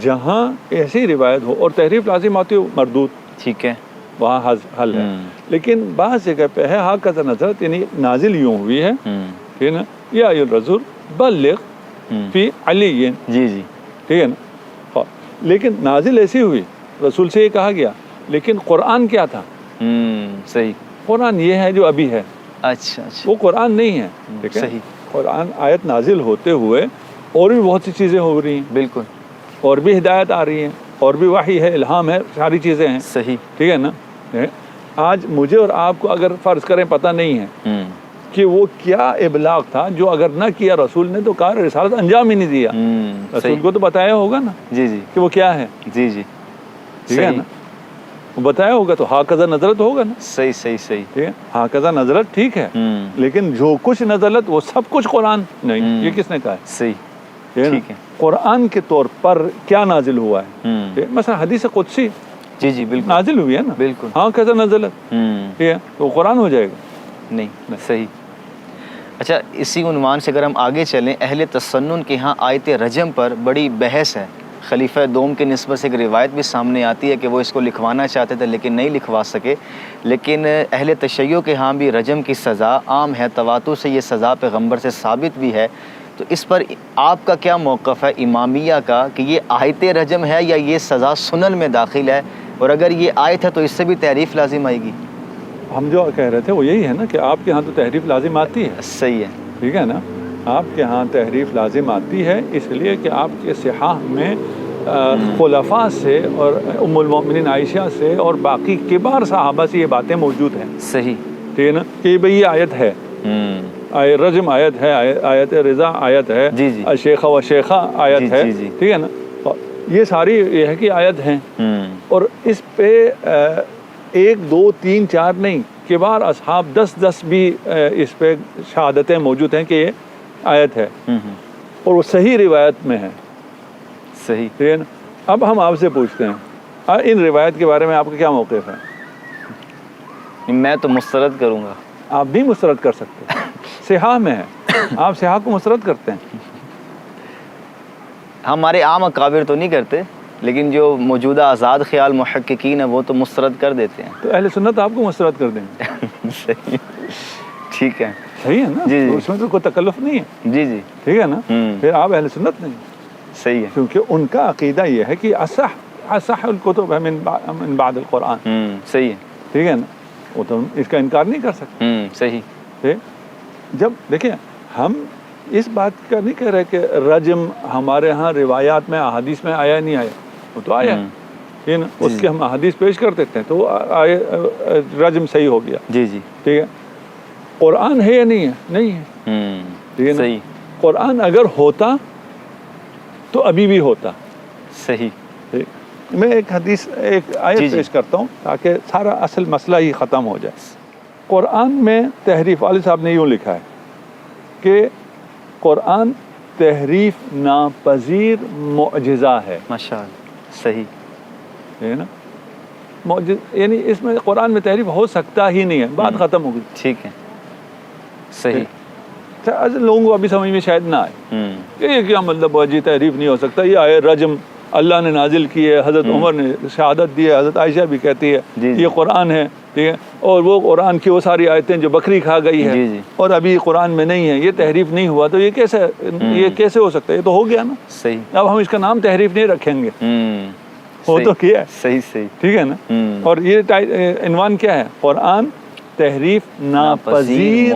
جہاں ایسی روایت ہو اور تحریف لازم آتی ہو مردود، ٹھیک ہے، وہاں حل ہے، لیکن بعض جگہ پہ ہے ہاں کذا نزلت، یعنی نازل یوں ہوئی ہے، ٹھیک ہے نا، یا ایھا الرسول بلغ فی علی، جی جی، ٹھیک ہے نا۔ لیکن نازل ایسی ہوئی، رسول سے یہ کہا گیا، لیکن قرآن کیا تھا؟ صحیح، قرآن یہ ہے جو ابھی ہے، اچھا وہ قرآن نہیں ہے، ٹھیک ہے۔ صحیح، قرآن آیت نازل ہوتے ہوئے اور بھی بہت سی چیزیں ہو رہی ہیں، بالکل اور بھی ہدایت آ رہی ہیں، اور بھی وحی ہے، الہام ہے، ساری چیزیں ہیں، صحیح، ٹھیک ہے نا۔ آج مجھے اور آپ کو اگر فرض کریں پتہ نہیں ہے کہ وہ کیا ابلاغ تھا جو اگر نہ کیا رسول نے تو کہا رسالت انجام ہی نہیں دیا، رسول کو تو بتایا ہوگا نا جی جی، کہ وہ کیا ہے، جی جی، ٹھیک ہے نا، وہ بتایا ہوگا تو ہاں کذا نزلت ہوگا نا، صحیح، ٹھیک ہے۔ ہاں کذا نزلت ٹھیک ہے، لیکن جو کچھ نزلت وہ سب کچھ قرآن نہیں، یہ کس نے کہا ہے؟ صحیح، ٹھیک ہے۔ قرآن کے طور پر کیا نازل ہوا ہے؟ مثلا حدیث قدسی جی جی، بالکل نازل ہوئی ہے نا، بالکل، ہاں کذا نزلت، ٹھیک ہے، تو قرآن ہو جائے گا؟ نہیں، صحیح۔ اچھا، اسی عنوان سے اگر ہم آگے چلیں، اہل تسنن کے ہاں آیت رجم پر بڑی بحث ہے، خلیفہ دوم کے نسبت سے ایک روایت بھی سامنے آتی ہے کہ وہ اس کو لکھوانا چاہتے تھے لیکن نہیں لکھوا سکے، لیکن اہل تشیع کے ہاں بھی رجم کی سزا عام ہے، تواتر سے یہ سزا پیغمبر سے ثابت بھی ہے، تو اس پر آپ کا کیا موقف ہے امامیہ کا کہ یہ آیت رجم ہے یا یہ سزا سنن میں داخل ہے، اور اگر یہ آیت ہے تو اس سے بھی تحریف لازم آئے گی؟ ہم جو کہہ رہے تھے وہ یہی ہے نا کہ آپ کے ہاں تو تحریف لازم آتی ہے، صحیح ہے، ٹھیک ہے نا، آپ کے ہاں تحریف لازم آتی ہے، اس لیے کہ آپ کے صحاح میں خلفاء سے اور ام المؤمنین عائشہ سے اور باقی کبار صحابہ سے یہ باتیں موجود ہیں، صحیح، ٹھیک ہے نا، کہ بھئی یہ آیت ہے، رجم آیت ہے، آیت رضا آیت ہے، جی جی، شیخہ و شیخہ آیت ہے، جی جی، ٹھیک ہے نا، یہ ساری یہ ہے کہ آیت ہیں، اور اس پہ 1 2 3 4 نہیں، کبار اصحاب 10 بھی اس پہ شہادتیں موجود ہیں کہ یہ آیت ہے، اور وہ صحیح روایت میں ہے، صحیح، ٹھیک ہے نا۔ اب ہم آپ سے پوچھتے ہیں ان روایت کے بارے میں آپ کا کیا موقف ہے؟ میں تو مسترد کروں گا۔ آپ بھی مسترد کر سکتے ہیں، صحاح میں ہے، آپ صحاح کو مسترد کرتے ہیں؟ ہمارے عام اکابر تو نہیں کرتے، لیکن جو موجودہ آزاد خیال محققین ہیں وہ تو مسترد کر دیتے ہیں۔ تو اہل سنت آپ کو مسترد کر دیں گے؟ صحیح، ٹھیک ہے، صحیح ہے نا، جی تو اس میں تو کوئی تکلف نہیں ہے، جی جی، ٹھیک ہے نا، پھر آپ اہل سنت نہیں، صحیح ہے، کیونکہ ان کا عقیدہ یہ ہے کہ اصح الکتب ہے من بعد القرآن، صحیح ہے، ٹھیک ہے نا، وہ تو اس کا انکار نہیں کر سکتے، صحیح، جب دیکھیں ہم اس بات کا نہیں کہہ رہے کہ رجم ہمارے ہاں روایات میں احادیث میں آیا نہیں آیا، وہ تو آیا ہے نا، اس کے ہم احادیث پیش کر دیتے ہیں تو رجم صحیح ہو گیا، جی جی، ٹھیک ہے۔ قرآن ہے یا نہیں ہے؟ نہیں ہے، ٹھیک ہے نا، صحیح، قرآن اگر ہوتا تو ابھی بھی ہوتا، صحیح، میں ایک حدیث ایک آیت پیش کرتا ہوں تاکہ سارا اصل مسئلہ ہی ختم ہو جائے۔ قرآن میں تحریف، والد صاحب نے یوں لکھا ہے کہ قرآن تحریف ناپذیر معجزہ ہے، ماشاء اللہ، صحیح، ہے نا، یعنی اس میں قرآن میں تحریف ہو سکتا ہی نہیں ہے، بات ختم ہو گئی، ٹھیک ہے، صحیح، لوگوں کو ابھی سمجھ میں شاید نہ آئے کہ یہ کیا مطلب ہے جی تحریف نہیں ہو سکتا، یہ آئے رجم اللہ نے نازل کی ہے، حضرت عمر نے شہادت دی ہے، حضرت عائشہ بھی کہتی ہے یہ قرآن ہے، ٹھیک ہے، اور وہ قرآن کی وہ ساری آیتیں جو بکری کھا گئی ہے اور ابھی قرآن میں نہیں ہے، یہ تحریف نہیں ہوا، تو یہ کیسے ہو سکتا ہے؟ یہ تو ہو گیا نا، صحیح، اب ہم اس کا نام تحریف نہیں رکھیں گے، ہو تو کیا ہے، صحیح صحیح، ٹھیک ہے نا، اور یہ عنوان کیا ہے؟ قرآن تحریف ناپذیر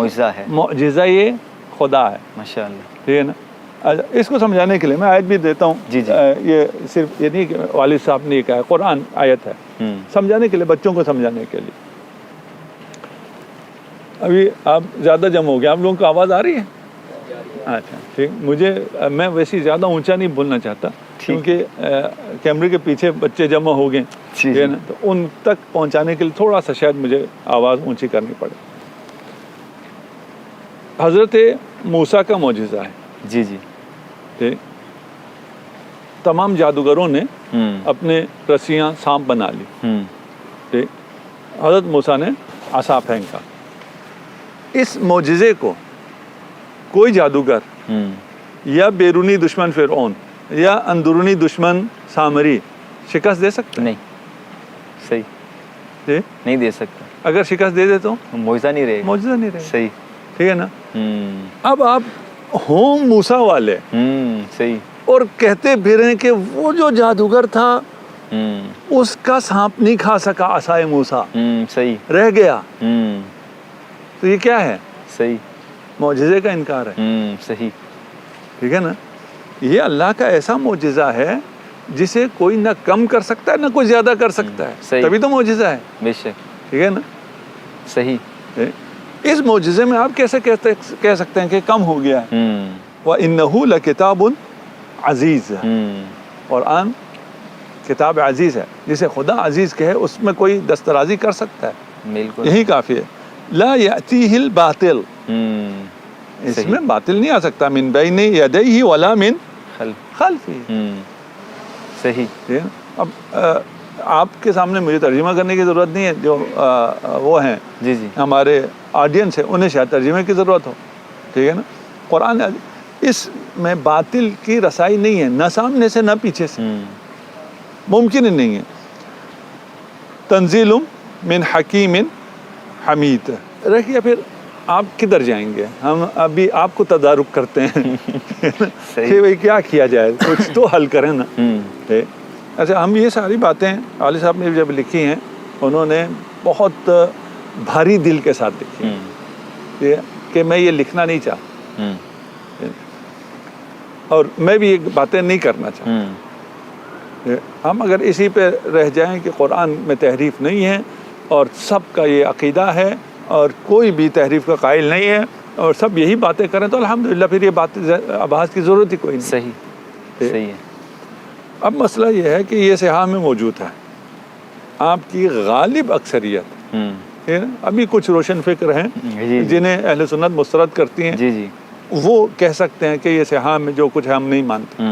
معجزہ یہ خدا ہے، ماشاء اللہ، ٹھیک ہے نا۔ اس کو سمجھانے کے لیے میں آیت بھی دیتا ہوں، یہ صرف یہ نہیں کہ والد صاحب نے یہ کہا ہے، قرآن آیت ہے، سمجھانے کے لیے، بچوں کو سمجھانے کے لیے ابھی آپ زیادہ جمع ہو گئے, آپ لوگوں کو آواز آ رہی ہے؟ اچھا ٹھیک. مجھے میں ویسے زیادہ اونچا نہیں بولنا چاہتا کیونکہ کیمرے کے پیچھے بچے جمع ہو گئے جی نا, تو ان تک پہنچانے کے لیے تھوڑا سا شاید مجھے آواز اونچی کرنی پڑے. حضرت موسیٰ کا معجزہ ہے. جی جی. کہ تمام جادوگروں نے اپنے رسیاں سانپ بنا لی. کہ حضرت موسیٰ نے عصا پھینکا. اس معجزے کو کوئی جادوگر یا بیرونی دشمن فرعون یا اندرونی دشمن سامری شکست دے سکتا؟ نہیں. صحیح. جی نہیں دے سکتا. اگر شکست دے دے تو معجزہ نہیں رہے گا. معجزہ نہیں رہے. صحیح. ٹھیک ہے نا. اب آپ ہوں موسیٰ والے صحیح. اور کہتے پھریں کہ وہ جو جادوگر تھا اس کا سانپ نہیں کھا سکا عصائے موسیٰ, صحیح رہ گیا. تو یہ کیا ہے؟ صحیح. معجزے کا انکار ہے. صحیح. ٹھیک ہے نا. یہ اللہ کا ایسا معجزہ ہے جسے کوئی نہ کم کر سکتا ہے نہ کوئی زیادہ کر سکتا ہے. تبھی تو معجزہ ہے. بے شک. ٹھیک ہے نا. صحیح. اس معجزے میں آپ کیسے کہہ سکتے ہیں کہ کم ہو گیا ہے؟ وَإِنَّهُ لَكِتَابٌ عزیز. قرآن کتاب عزیز ہے. جسے خدا عزیز کہے اس میں کوئی دسترازی کر سکتا ہے؟ بالکل. یہی کافی ہے. لا یأتیہ الباطل. اس میں باطل نہیں آ سکتا. من بین یدیہ ولا من خلفہ. صحیح. اب آپ کے سامنے مجھے ترجمہ کرنے کی ضرورت نہیں ہے. جو وہ ہیں جی جی ہمارے آڈینس ہیں انہیں شاید ترجمے کی ضرورت ہو. ٹھیک ہے نا. قرآن اس میں باطل کی رسائی نہیں ہے, نہ سامنے سے نہ پیچھے سے. ممکن ہی نہیں ہے. تنزیل من حکیم حمید. رکھیے پھر آپ کدھر جائیں گے؟ ہم ابھی آپ کو تدارک کرتے ہیں کہ بھئی کیا کیا جائے, کچھ تو حل کریں نا. اچھا, ہم یہ ساری باتیں عالی صاحب نے جب لکھی ہیں انہوں نے بہت بھاری دل کے ساتھ لکھی ہیں کہ میں یہ لکھنا نہیں چاہتا اور میں بھی یہ باتیں نہیں کرنا چاہتا. ہم اگر اسی پہ رہ جائیں کہ قرآن میں تحریف نہیں ہے اور سب کا یہ عقیدہ ہے اور کوئی بھی تحریف کا قائل نہیں ہے اور سب یہی باتیں کریں تو الحمدللہ پھر یہ بات آباز کی ضرورت ہی کوئی نہیں. صحیح. صحیح ہے. اب مسئلہ یہ ہے کہ یہ صحاح میں موجود ہے. آپ کی غالب اکثریت ابھی کچھ روشن فکر ہیں جنہیں اہل سنت مسترد کرتی ہیں. جی جی. وہ کہہ سکتے ہیں کہ یہ صحاح میں جو کچھ ہے ہم نہیں مانتے.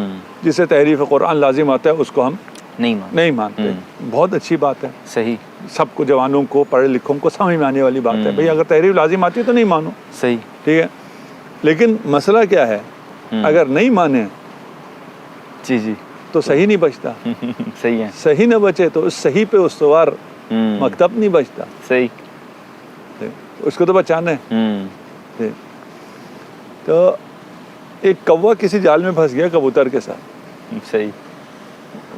جسے تحریف قرآن لازم آتا ہے اس کو ہم نہیں مانتے. بہت اچھی بات ہے. صحیح. سب کو, جوانوں کو, پڑھے لکھوں کو سمجھ میں آنے والی بات ہے. بھئی اگر تحریف لازم آتی ہے تو نہیں مانو. صحیح. ٹھیک ہے. لیکن مسئلہ کیا ہے, اگر نہیں مانے جی جی تو صحیح نہیں بچتا. صحیح ہے. صحیح نہ بچے تو اس صحیح پہ استوار مکتب نہیں بچتا. صحیح. اس کو تو بچانا ہے. تو ایک کوا کسی جال میں پھنس گیا کبوتر کے ساتھ. صحیح.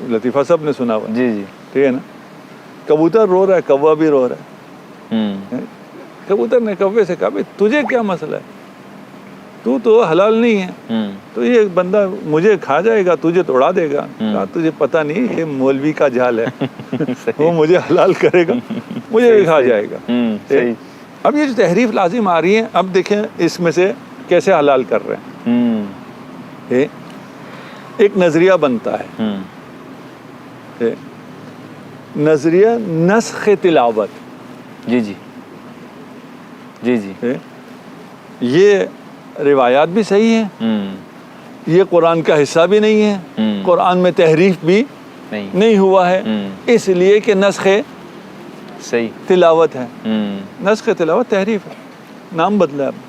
لطیفہ صاحب نے سنا ہوا. جی جی. ٹھیک ہے نا. کبوتر رو رہا ہے, کوا بھی رو رہا ہے. کبوتر نے کوے سے کہا, تجھے کیا مسئلہ ہے, تو حلال نہیں ہے, تو یہ بندہ مجھے کھا جائے گا, تجھے تو اڑا دے گا. کہا تجھے پتہ نہیں یہ مولوی کا جال ہے, وہ مجھے حلال کرے گا, مجھے بھی کھا جائے گا. اب یہ جو تحریف لازم آ رہی ہے, اب دیکھیں اس میں سے کیسے حلال کر رہے ہیں. ایک نظریہ بنتا ہے, نظریہ نسخ تلاوت. جی جی جی جی. یہ روایات بھی صحیح ہیں, یہ قرآن کا حصہ بھی نہیں ہے, قرآن میں تحریف بھی نہیں ہوا ہے, اس لیے کہ نسخ صحیح تلاوت ہے. نسخ تلاوت تحریف ہے, نام بدلا ہے.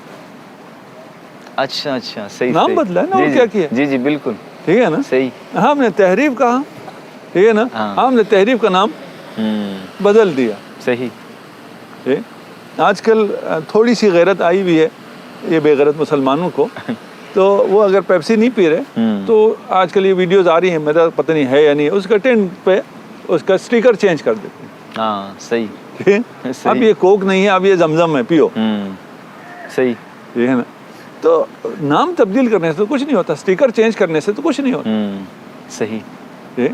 اچھا اچھا. صحیح. نام بدلا ہے نا, اور کیا کیا. جی جی بالکل. ٹھیک ہے نا. صحیح. ہم نے تحریف کہا, ٹھیک ہے نا, ہم نے تحریف کا نام بدل دیا. صحیح. آج کل تھوڑی سی غیرت آئی بھی ہے یہ بے غیرت مسلمانوں کو, تو وہ اگر پیپسی نہیں پی رہے تو آج کل یہ ویڈیوز آ رہی ہیں, میرا پتہ نہیں ہے یا نہیں, اس کا ٹینٹ پہ اس کا سٹیکر چینج کر دیتے ہیں. ہاں صحیح. اب یہ کوک نہیں ہے, اب یہ زمزم ہے, پیو. صحیح. یہ ہے نا. تو نام تبدیل کرنے سے تو کچھ نہیں ہوتا, سٹیکر چینج کرنے سے تو کچھ نہیں ہوتا. صحیح.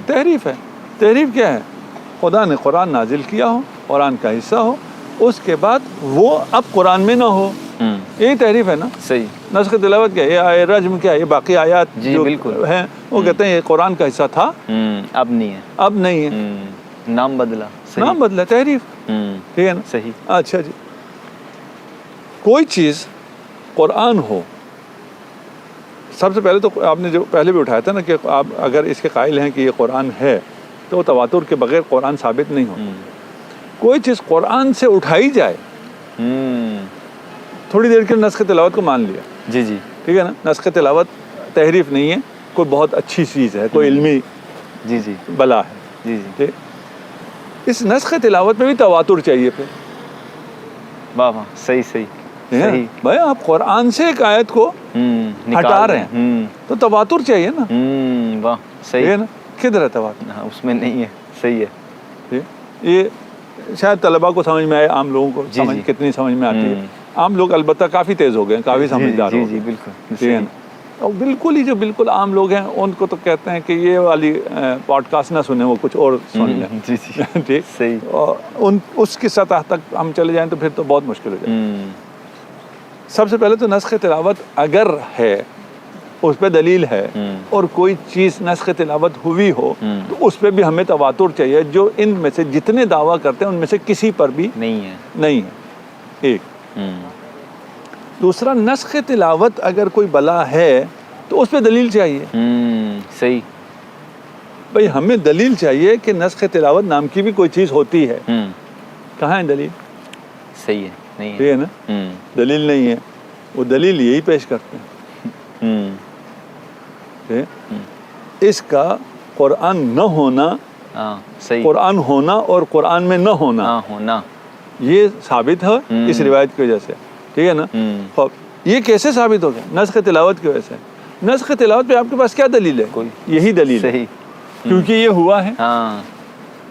تحریف ہے. تحریف کیا ہے؟ خدا نے قرآن نازل کیا ہو, قرآن کا حصہ ہو, اس کے بعد وہ اب قرآن میں نہ ہو. یہی تحریف ہے نا. صحیح. نسخ تلاوت کیا ہے؟ یہ آیت رجم کیا ہے؟ یہ باقی آیات جی جو بالکل ہیں وہ کہتے ہیں یہ قرآن کا حصہ تھا، اب نہیں ہے. اب نہیں ہے. نام بدلا. صحیح. نام بدلا، تحریف. ٹھیک ہے نا. صحیح. اچھا جی، کوئی چیز قرآن ہو، سب سے پہلے تو آپ نے جو پہلے بھی اٹھایا تھا نا کہ آپ اگر اس کے قائل ہیں کہ یہ قرآن ہے تو تواتر کے بغیر قرآن ثابت نہیں ہو. کوئی چیز قرآن سے اٹھائی جائے، تھوڑی دیر کے نسخ تلاوت کو مان لیا. جی جی. ٹھیک ہے نا. نسخ تلاوت تحریف نہیں ہے، کوئی بہت اچھی چیز ہے، کوئی علمی جی جی. بلا ہے. جی جی. ٹھیک. اس نسخ تلاوت میں بھی تواتر چاہیے پھر. واہ واہ. صحیح صحیح. صحیح. بھائی آپ قرآن سے ایک آیت کو ہٹا رہے ہیں تو تواتر چاہیے نا. واہ. ٹھیک ہے صحیح. نا. کدھر ہے تواتر؟ ہاں اس میں نہیں ہے. صحیح ہے. ٹھیک. یہ شاید طلباء کو سمجھ میں آئے، عام لوگوں کو جی سمجھ جی. کتنی سمجھ میں آتی ہے. عام لوگ البتہ کافی تیز ہو گئے ہیں، کافی سمجھدار جی ہو جی گئے. بالکل. ٹھیک ہے نا. اور بالکل ہی جو بالکل عام لوگ ہیں ان کو تو کہتے ہیں کہ یہ والی پوڈ کاسٹ نہ سنیں، وہ کچھ اور سن لیں. جی جی. ٹھیک. صحیح. اور اس کی سطح تک ہم چلے جائیں تو پھر تو بہت مشکل ہو جائے. سب سے پہلے تو نسخ تلاوت اگر ہے اس پہ دلیل ہے اور کوئی چیز نسخ تلاوت ہوئی ہو تو اس پہ بھی ہمیں تواتر چاہیے، جو ان میں سے جتنے دعویٰ کرتے ہیں ان میں سے کسی پر بھی نہیں ہے. نہیں ہے. ایک. دوسرا، نسخ تلاوت اگر کوئی بلا ہے تو اس پہ دلیل چاہیے. صحیح. بھئی ہمیں دلیل چاہیے کہ نسخ تلاوت نام کی بھی کوئی چیز ہوتی ہے. کہاں ہے دلیل؟ صحیح ہے. نہیں ٹھیک ہے نا. دلیل نہیں ہے. وہ دلیل یہی پیش کرتے ہیں. اس کا قرآن نہ ہونا، صحیح. قرآن ہونا اور قرآن میں نہ ہونا ہونا یہ ثابت ہے اس روایت کی وجہ سے. ٹھیک ہے نا. یہ کیسے ثابت ہو گیا؟ نسخ تلاوت کی وجہ سے. نسخ تلاوت پہ آپ کے پاس کیا دلیل ہے؟ کوئی. یہی دلیل ہے. صحیح. کیونکہ یہ ہوا ہے.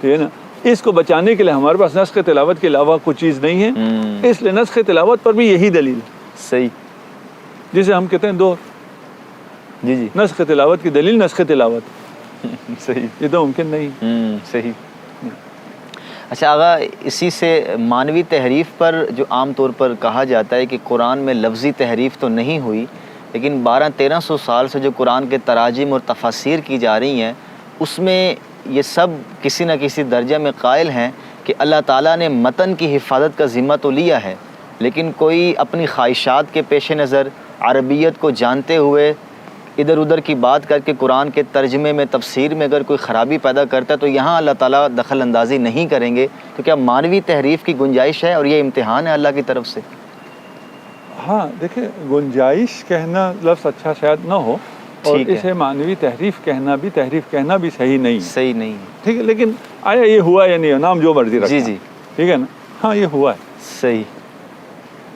ٹھیک ہے نا. اس کو بچانے کے لیے ہمارے پاس نسخ تلاوت کے علاوہ کوئی چیز نہیں ہے، اس لیے نسخ تلاوت پر بھی یہی دلیل ہے. صحیح. جسے ہم کہتے ہیں دو. جی جی. نسخ تلاوت کی دلیل نسخ تلاوت. صحیح. یہ تو ممکن نہیں. صحیح. اچھا آغا، اسی سے مانوی تحریف پر جو عام طور پر کہا جاتا ہے کہ قرآن میں لفظی تحریف تو نہیں ہوئی، لیکن 1200-1300 سال سے جو قرآن کے تراجم اور تفاسیر کی جا رہی ہیں اس میں یہ سب کسی نہ کسی درجہ میں قائل ہیں کہ اللہ تعالیٰ نے متن کی حفاظت کا ذمہ تو لیا ہے، لیکن کوئی اپنی خواہشات کے پیش نظر عربیت کو جانتے ہوئے ادھر ادھر کی بات کر کے قرآن کے ترجمے میں تفسیر میں اگر کوئی خرابی پیدا کرتا ہے تو یہاں اللہ تعالیٰ دخل اندازی نہیں کریں گے. تو کیا مانوی تحریف کی گنجائش ہے اور یہ امتحان ہے اللہ کی طرف سے؟ ہاں دیکھیں، گنجائش کہنا لفظ اچھا شاید نہ ہو، اور اسے مانوی تحریف کہنا بھی صحیح نہیں ہے. صحیح نہیں ہے. ٹھیک ہے. لیکن آیا یہ ہوا یا نہیں ہوا، نام جو مرضی رکھا. جی جی. ٹھیک ہے نا. ہاں یہ ہوا ہے. صحیح.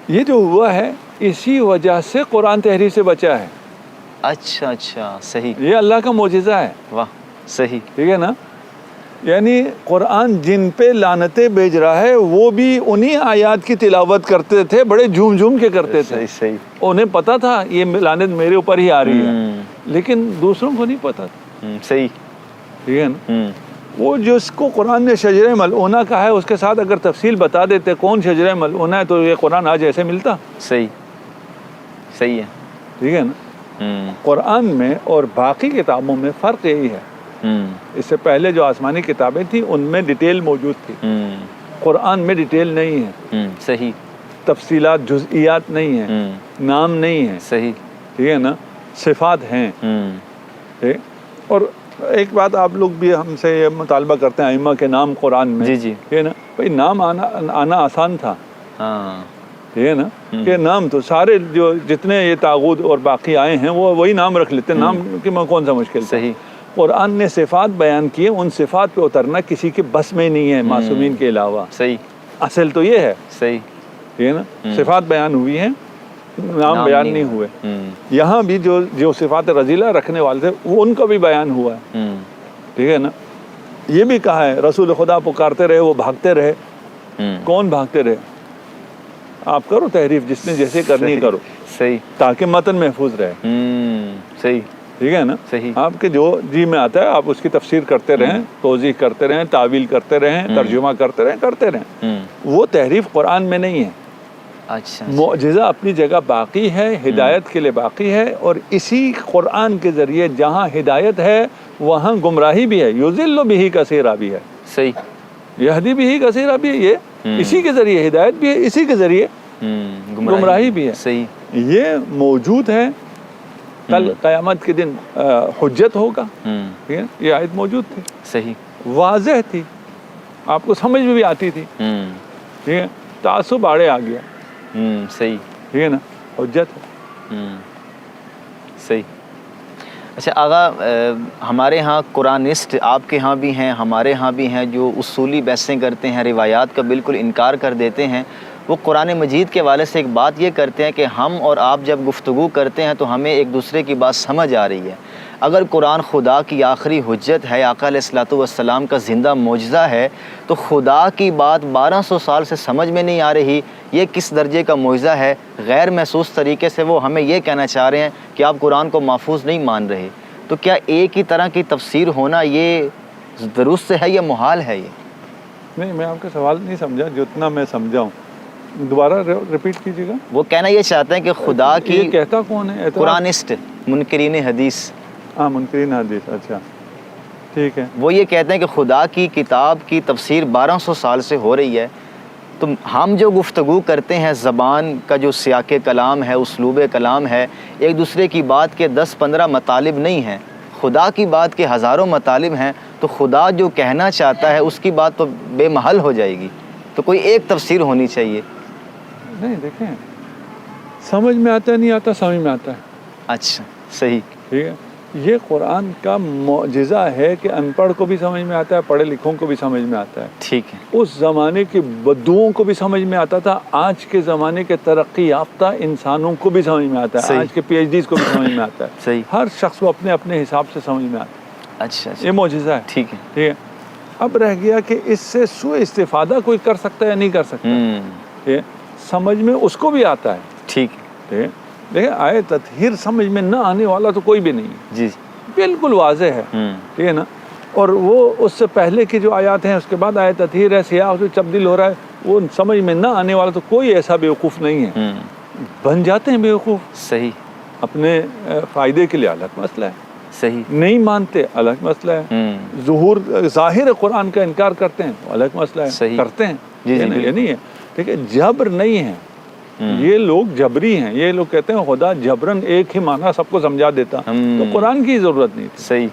یہ جو ہوا ہے اسی وجہ سے قرآن تحریف سے بچا ہے. اچھا اچھا. صحیح. یہ اللہ کا معجزہ ہے. واہ. صحیح. ٹھیک ہے نا. یعنی قرآن جن پہ لعنتیں بھیج رہا ہے وہ بھی انہی آیات کی تلاوت کرتے تھے، بڑے جھوم جھوم کے کرتے تھے. صحیح. انہیں پتا تھا یہ لعنت میرے اوپر ہی آ رہی ہے، لیکن دوسروں کو نہیں پتا تھا. صحیح. ٹھیک ہے نا. وہ جس کو قرآن نے شجرہ ملعونہ کہا ہے اس کے ساتھ اگر تفصیل بتا دیتے کون شجرہ ملعونہ ہے تو یہ قرآن آج ایسے ملتا. صحیح. صحیح ہے. ٹھیک ہے نا. قرآن میں اور باقی کتابوں میں فرق یہی ہے. اس سے پہلے جو آسمانی کتابیں تھیں ان میں ڈیٹیل موجود تھی، قرآن میں ڈیٹیل نہیں ہے. صحیح. تفصیلات، جزئیات نہیں ہیں، نام نہیں ہے. صحیح. ٹھیک ہے نا. صفات ہیں. اور ایک بات آپ لوگ بھی ہم سے یہ مطالبہ کرتے ہیں ائمہ کے نام قرآن میں. جی جی. ٹھیک ہے نا. بھائی نام آنا آسان تھا. ہاں. ٹھیک ہے نا. کہ نام تو سارے جو جتنے یہ طاغوت اور باقی آئے ہیں وہ وہی نام رکھ لیتے ہیں. نام کی میں کون سا مشکل. صحیح. قرآن نے صفات بیان کیے، ان صفات پہ اترنا کسی کے بس میں نہیں ہے معصومین کے علاوہ. صحیح. اصل تو یہ ہے. صحیح. ٹھیک ہے نا. صفات بیان ہوئی ہیں، نام بیان نہیں ہوئے. یہاں بھی جو صفات رذیلہ رکھنے والے تھے وہ ان کا بھی بیان ہوا ہے. ٹھیک ہے نا. یہ بھی کہا ہے رسول خدا پکارتے رہے وہ بھاگتے رہے. کون بھاگتے رہے؟ آپ کرو تحریف، جس نے جیسے کرنی کرو. صحیح. تاکہ متن محفوظ رہے. صحیح. ٹھیک ہے نا. صحیح. آپ کے جو جی میں آتا ہے آپ اس کی تفسیر کرتے رہیں, توضیح کرتے رہیں, تعویل کرتے رہیں, ترجمہ کرتے رہیں. وہ تحریف قرآن میں نہیں ہے. اچھا. معجزہ اپنی جگہ باقی ہے, ہدایت کے لیے باقی ہے, اور اسی قرآن کے ذریعے جہاں ہدایت ہے وہاں گمراہی بھی ہے. یضل بہ کثیرا بھی ہے. صحیح. یہدی بہ کثیرا بھی ہے. یہ اسی کے ذریعے ہدایت بھی ہے, اسی کے ذریعے گمراہی بھی ہے. صحیح. یہ موجود ہے. کل قیامت کے دن حجت ہوگا. ٹھیک ہے, یہ آیت موجود تھی. صحیح. واضح تھی, آپ کو سمجھ میں بھی آتی تھی. ٹھیک ہے, تعصب آڑے آ گیا. صحیح. ٹھیک ہے نا, حجت ہے. صحیح. اچھا آغا, ہمارے ہاں قرآنسٹ آپ کے ہاں بھی ہیں, ہمارے ہاں بھی ہیں, جو اصولی بحثیں کرتے ہیں, روایات کا بالکل انکار کر دیتے ہیں. وہ قرآن مجید کے حوالے سے ایک بات یہ کرتے ہیں کہ ہم اور آپ جب گفتگو کرتے ہیں تو ہمیں ایک دوسرے کی بات سمجھ آ رہی ہے. اگر قرآن خدا کی آخری حجت ہے, آقا علیہ الصلوۃ والسلام کا زندہ معجزہ ہے, تو خدا کی بات 1200 سال سے سمجھ میں نہیں آ رہی, یہ کس درجے کا معجزہ ہے. غیر محسوس طریقے سے وہ ہمیں یہ کہنا چاہ رہے ہیں کہ آپ قرآن کو محفوظ نہیں مان رہے. تو کیا ایک ہی طرح کی تفسیر ہونا یہ درست ہے یا محال ہے؟ یہ نہیں, میں آپ کا سوال نہیں سمجھا. جتنا میں سمجھا ہوں دوبارہ ریپیٹ کیجیے گا. وہ کہنا یہ چاہتے ہیں کہ خدا کی, یہ کہتا کون ہے؟ قرآنسٹ, منکرین حدیث. ہاں, منکرین حدیث. اچھا ٹھیک ہے. وہ یہ کہتے ہیں کہ خدا کی کتاب کی تفسیر 1200 سال سے ہو رہی ہے, تو ہم جو گفتگو کرتے ہیں, زبان کا جو سیاق کلام ہے, اسلوب کلام ہے, ایک دوسرے کی بات کے 10-15 مطالب نہیں ہیں, خدا کی بات کے ہزاروں مطالب ہیں. تو خدا جو کہنا چاہتا ہے اس کی بات تو بے محل ہو جائے گی. تو کوئی ایک تفسیر ہونی چاہیے. نہیں, دیکھیں, سمجھ میں آتا ہے, نہیں آتا, سمجھ میں آتا ہے. اچھا. صحیح. ٹھیک ہے. یہ قرآن کا معجزہ ہے کہ ان پڑھ کو بھی سمجھ میں آتا ہے, پڑھے لکھوں کو بھی سمجھ میں آتا ہے. ٹھیک ہے. اس زمانے کے بدوؤں کو بھی سمجھ میں آتا تھا, آج کے زمانے کے ترقی یافتہ انسانوں کو بھی سمجھ میں آتا ہے, آج کے PhDs کو بھی سمجھ میں آتا ہے. صحیح. ہر شخص کو اپنے اپنے حساب سے سمجھ میں آتا ہے. اچھا. یہ معجزہ ہے. ٹھیک ہے. ٹھیک ہے. اب رہ گیا کہ اس سے سوء استفادہ کوئی کر سکتا ہے یا نہیں کر سکتا. ٹھیک, سمجھ میں اس کو بھی آتا ہے. ٹھیک. ٹھیک, دیکھیں, آئے تطہیر سمجھ میں نہ آنے والا تو کوئی بھی نہیں ہے. جی, بالکل واضح ہے. ٹھیک ہے نا. اور وہ اس سے پہلے کی جو آیات ہیں, اس کے بعد آیت تطہیر ہے, سیاہ جو تبدیل ہو رہا ہے, وہ سمجھ میں نہ آنے والا تو کوئی ایسا بیوقوف نہیں ہے. بن جاتے ہیں بیوقوف. صحیح. اپنے فائدے کے لیے الگ مسئلہ ہے. صحیح. نہیں مانتے, الگ مسئلہ ہے. ظاہر قرآن کا انکار کرتے ہیں, الگ مسئلہ ہے. صحیح. کرتے ہیں. جی, یہ نہیں ہے. ٹھیک ہے, جبر نہیں ہے. یہ لوگ جبری ہیں. یہ لوگ کہتے ہیں خدا جبرن ایک ہی معنی سب کو سمجھا دیتا, تو قرآن کی ضرورت نہیں تھی. صحیح.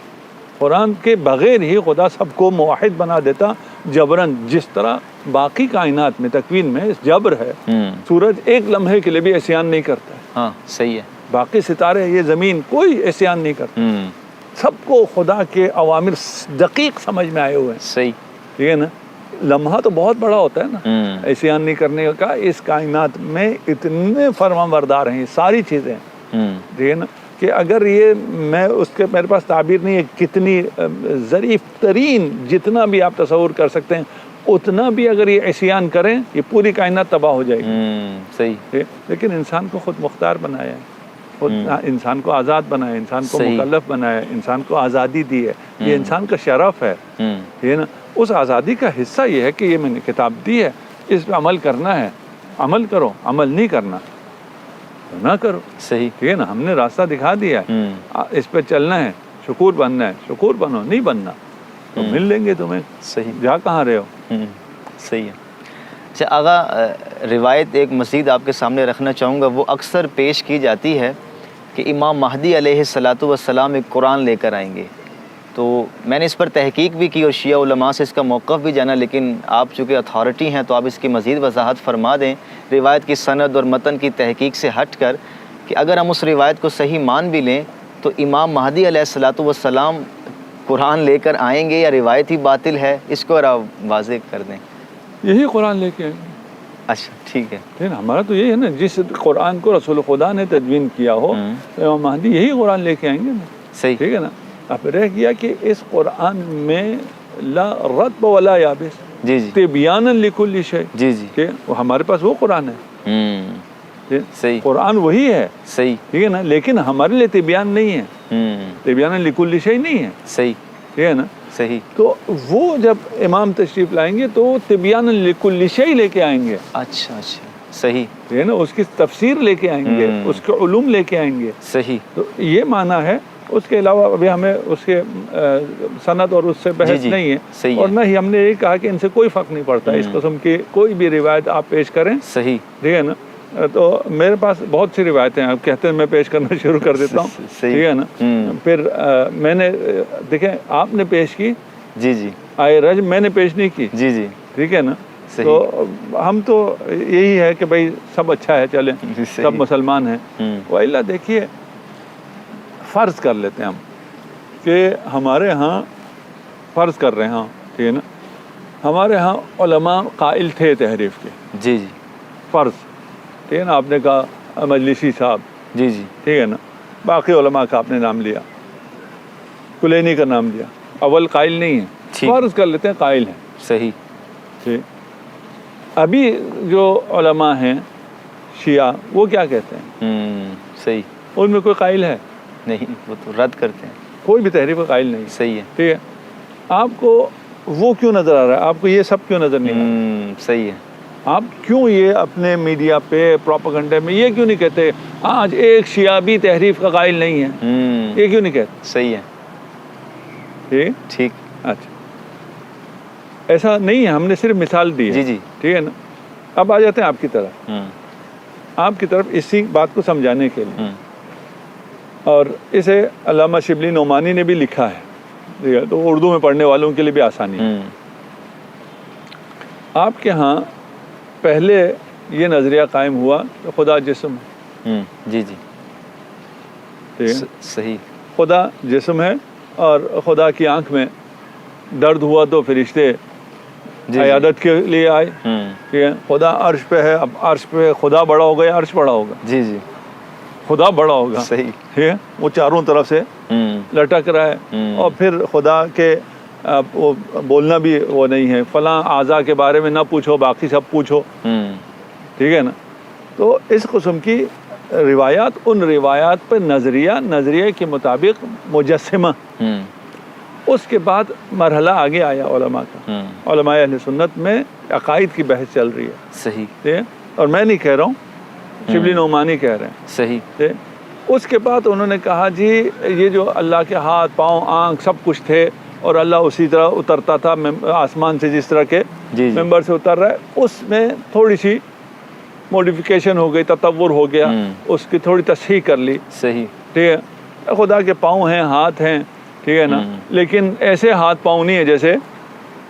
قرآن کے بغیر ہی خدا سب کو موحد بنا دیتا جبرن. جس طرح باقی کائنات میں, تکوین میں جبر ہے. سورج ایک لمحے کے لیے بھی عصیان نہیں کرتا ہے. ہاں, صحیح ہے. باقی ستارے, یہ زمین, کوئی عصیان نہیں کرتا. سب کو خدا کے اوامر دقیق سمجھ میں آئے ہوئے ہیں. صحیح. ٹھیک ہے نا. لمحہ تو بہت بڑا ہوتا ہے نا, عصیان نہیں کرنے کا. اس کائنات میں اتنے فرما بردار ہیں, یہ ساری چیزیں. ٹھیک ہے نا, کہ اگر یہ میں اس کے میرے پاس تعبیر نہیں ہے, کتنی ظریف ترین, جتنا بھی آپ تصور کر سکتے ہیں اتنا بھی اگر یہ عصیان کریں, یہ پوری کائنات تباہ ہو جائے گی. صحیح. لیکن انسان کو خود مختار بنایا ہے, خود انسان کو آزاد بنایا, انسان کو مکلف بنایا, انسان کو آزادی دی ہے. یہ انسان کا شرف ہے. یہ نا, اس آزادی کا حصہ یہ ہے کہ یہ میں نے کتاب دی ہے, اس پہ عمل کرنا ہے, عمل کرو. عمل نہیں کرنا تو نہ کرو. صحیح. ٹھیک ہے نا. ہم نے راستہ دکھا دیا ہے, اس پہ چلنا ہے, شکور بننا ہے, شکور بنو. نہیں بننا تو مل لیں گے تمہیں. صحیح. جا کہاں رہے ہو. صحیح ہے. اچھا آغا, روایت ایک مزید آپ کے سامنے رکھنا چاہوں گا. وہ اکثر پیش کی جاتی ہے کہ امام مہدی علیہ الصلوۃ والسلام ایک قرآن لے کر آئیں گے. تو میں نے اس پر تحقیق بھی کی اور شیعہ علماء سے اس کا موقف بھی جانا, لیکن آپ چونکہ اتھارٹی ہیں تو آپ اس کی مزید وضاحت فرما دیں روایت کی سند اور متن کی تحقیق سے ہٹ کر, کہ اگر ہم اس روایت کو صحیح مان بھی لیں تو امام مہدی علیہ الصلوۃ والسلام قرآن لے کر آئیں گے یا روایت ہی باطل ہے, اس کو ذرا واضح کر دیں. یہی قرآن لے کے آئیں گے. اچھا ٹھیک ہے. ہمارا تو یہی ہے نا, جس قرآن کو رسول خدا نے تدوین کیا ہو, امام مہدی یہی قرآن لے کے آئیں گے نا. صحیح. ٹھیک ہے نا. اب رہ گیا کہ اس قرآن میں لا رطب ولا یابس, جی جی, تبیانا لکل شیء. جی جی, کہ وہ ہمارے پاس وہ قرآن ہے. صحیح قرآن وہی ہے، صحیح ٹھیک ہے نا، لیکن ہمارے لیے طبیان نہیں ہے، طبیان لکل شیء نہیں ہے، صحیح ٹھیک ہے نا. صحیح تو وہ جب امام تشریف لائیں گے تو وہ طبیان لکل شیء لے کے آئیں گے، اچھا اچھا صحیح ٹھیک ہے نا، اس کی تفسیر لے کے آئیں گے، اس کے علوم لے کے آئیں گے. صحیح تو یہ معنی ہے. اس کے علاوہ ابھی ہمیں اس کے سند اور اس سے بحث جی نہیں ہے، صحیح اور ہے. نہ ہی ہم نے یہ کہا کہ ان سے کوئی فرق نہیں پڑتا. اس قسم کی کوئی بھی روایت آپ پیش کریں، صحیح ٹھیک ہے نا. تو میرے پاس بہت سی روایتیں ہیں، آپ کہتے ہیں میں پیش کرنا شروع کر دیتا ہوں، صحیح. ٹھیک ہے نا. پھر میں نے دیکھیں آپ نے پیش کی جی جی آئے رجم، میں نے پیش نہیں کی، جی جی ٹھیک ہے نا. صحیح. تو ہم تو یہی ہے کہ بھائی سب اچھا ہے، چلیں صحیح. سب مسلمان ہیں. وَإِلَّا دیکھیے فرض کر لیتے ہیں ہم کہ ہمارے ہاں، فرض کر رہے ہیں، ٹھیک ہے نا، ہمارے ہاں علماء قائل تھے تحریف کے، جی جی فرض، ٹھیک ہے نا. آپ نے کہا مجلسی صاحب، جی جی ٹھیک ہے نا، باقی علماء کا آپ نے نام لیا، کلینی کا نام لیا، اول قائل نہیں ہے، ٹھیک. فرض کر لیتے ہیں قائل ہیں. صحیح ٹھیک. ابھی جو علماء ہیں شیعہ، وہ کیا کہتے ہیں؟ صحیح ان میں کوئی قائل ہے؟ نہیں، وہ تو رد کرتے ہیں. کوئی بھی تحریف کا قائل نہیں. صحیح ہے. ٹھیک ہے. آپ کو وہ کیوں نظر آ رہا ہے؟ آپ کو یہ سب کیوں نظر نہیں آ رہا؟ صحیح ہے. آپ کیوں یہ اپنے میڈیا پہ پروپیگنڈے میں یہ کیوں نہیں کہتے آج ایک شیعہ بھی تحریف کا قائل نہیں ہے؟ یہ کیوں نہیں کہتے؟ صحیح ہے. ٹھیک ٹھیک. اچھا، ایسا نہیں ہے، ہم نے صرف مثال دی ہے. جی جی ٹھیک ہے نا. اب آ جاتے ہیں آپ کی طرف، آپ کی طرف اسی بات کو سمجھانے کے لیے. اور اسے علامہ شبلی نعمانی نے بھی لکھا ہے، ٹھیک ہے، تو اردو میں پڑھنے والوں کے لیے بھی آسانی ہے. آپ کے ہاں پہلے یہ نظریہ قائم ہوا کہ خدا جسم ہے. جی جی ٹھیک ہے. صحیح. خدا جسم ہے اور خدا کی آنکھ میں درد ہوا تو فرشتے عیادت کے لیے آئے. ٹھیک ہے. خدا عرش پہ ہے، اب عرش پہ خدا بڑا ہوگا یا عرش بڑا ہوگا؟ جی جی خدا بڑا ہوگا. صحیح. ٹھیک ہے. وہ چاروں طرف سے لٹک رہا ہے، اور پھر خدا کے وہ بولنا بھی وہ نہیں ہے، فلاں اعضاء کے بارے میں نہ پوچھو، باقی سب پوچھو. ٹھیک ہے نا. تو اس قسم کی روایات، ان روایات پر نظریے کے مطابق مجسمہ. اس کے بعد مرحلہ آگے آیا علماء کا، علماء اہل سنت میں عقائد کی بحث چل رہی ہے. صحیح. ٹھیک ہے. اور میں نہیں کہہ رہا ہوں، شبلی نعمانی کہہ رہے ہیں. صحیح. ٹھیک ہے. اس کے بعد انہوں نے کہا جی یہ جو اللہ کے ہاتھ پاؤں آنکھ سب کچھ تھے، اور اللہ اسی طرح اترتا تھا آسمان سے جس طرح کے ممبر سے اتر رہا ہے، اس میں تھوڑی سی موڈیفیکیشن ہو گئی، تطور ہو گیا، اس کی تھوڑی تصحیح کر لی. صحیح. ٹھیک ہے. خدا کے پاؤں ہیں، ہاتھ ہیں، ٹھیک ہے نا، لیکن ایسے ہاتھ پاؤں نہیں ہے جیسے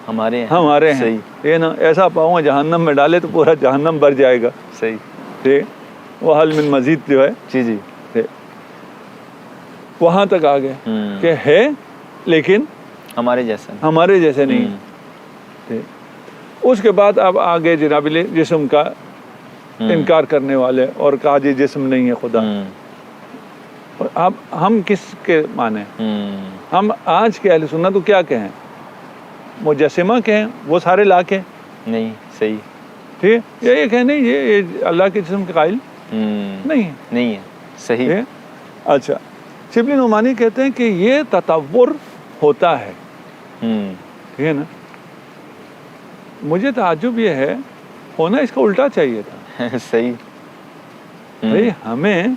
ہمارے ہیں. صحیح. ٹھیک ہے نا. ایسا پاؤں ہے جہنم میں ڈالے تو پورا جہنم بھر جائے گا. صحیح. ٹھیک. وہ حل من مزید جو ہے، جی جی وہاں تک آ گئے کہ ہے لیکن ہمارے جیسے نہیں. اس کے بعد اب آگے جناب جسم کا انکار کرنے والے، اور کہا جی جسم نہیں ہے خدا. اب ہم کس کے مانے؟ ہم آج کے اہل سنت کو کیا کہیں؟ مجسمہ کہیں؟ وہ سارے لا کے نہیں. صحیح. ٹھیک. یہ کہیں نہیں، یہ اللہ کے جسم کے قائل نہیں ہے. صحیح. اچھا. شبلی نعمانی کہتے ہیں کہ یہ تطور ہوتا ہے. ٹھیک ہے نا. مجھے تعجب یہ ہے، ہونا اس کا الٹا چاہیے تھا. صحیح. بھائی ہمیں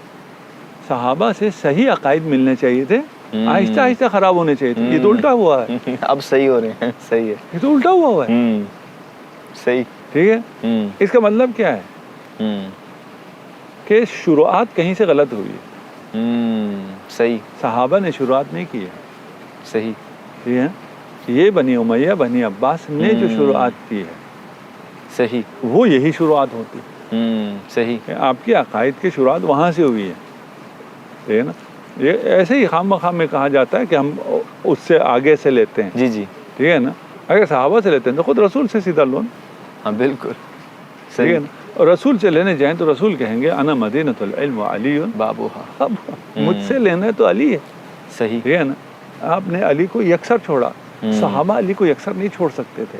صحابہ سے صحیح عقائد ملنے چاہیے تھے، آہستہ آہستہ خراب ہونے چاہیے تھے. یہ تو الٹا ہوا ہے. اب صحیح ہو رہے ہیں. صحیح ہے. یہ تو الٹا ہوا ہے. صحیح. ٹھیک ہے. اس کا مطلب کیا ہے؟ کہ شروعات کہیں سے غلط ہوئی ہے. صحیح. صحابہ نے شروعات نہیں کی ہے. صحیح. ٹھیک ہے. یہ بنی امیہ بنی عباس نے جو شروعات کی ہے، صحیح، وہ یہی شروعات ہوتی. صحیح. آپ کی عقائد کی شروعات وہاں سے ہوئی ہے. ٹھیک ہے نا. یہ ایسے ہی خام مخام میں کہا جاتا ہے کہ ہم اس سے آگے سے لیتے ہیں. جی جی. ٹھیک ہے نا. اگر صحابہ سے لیتے ہیں تو خود رسول سے سیدھا لون. ہاں بالکل. ٹھیک ہے نا. اور رسول سے لینے جائیں تو رسول کہیں گے انا مدینۃ العلم وعلی بابوہا. اب مجھ سے لینا ہے تو علی ہے. صحیح. ٹھیک ہے نا. آپ نے علی کو یکسر چھوڑا، صحابہ علی کو یکسر نہیں چھوڑ سکتے تھے.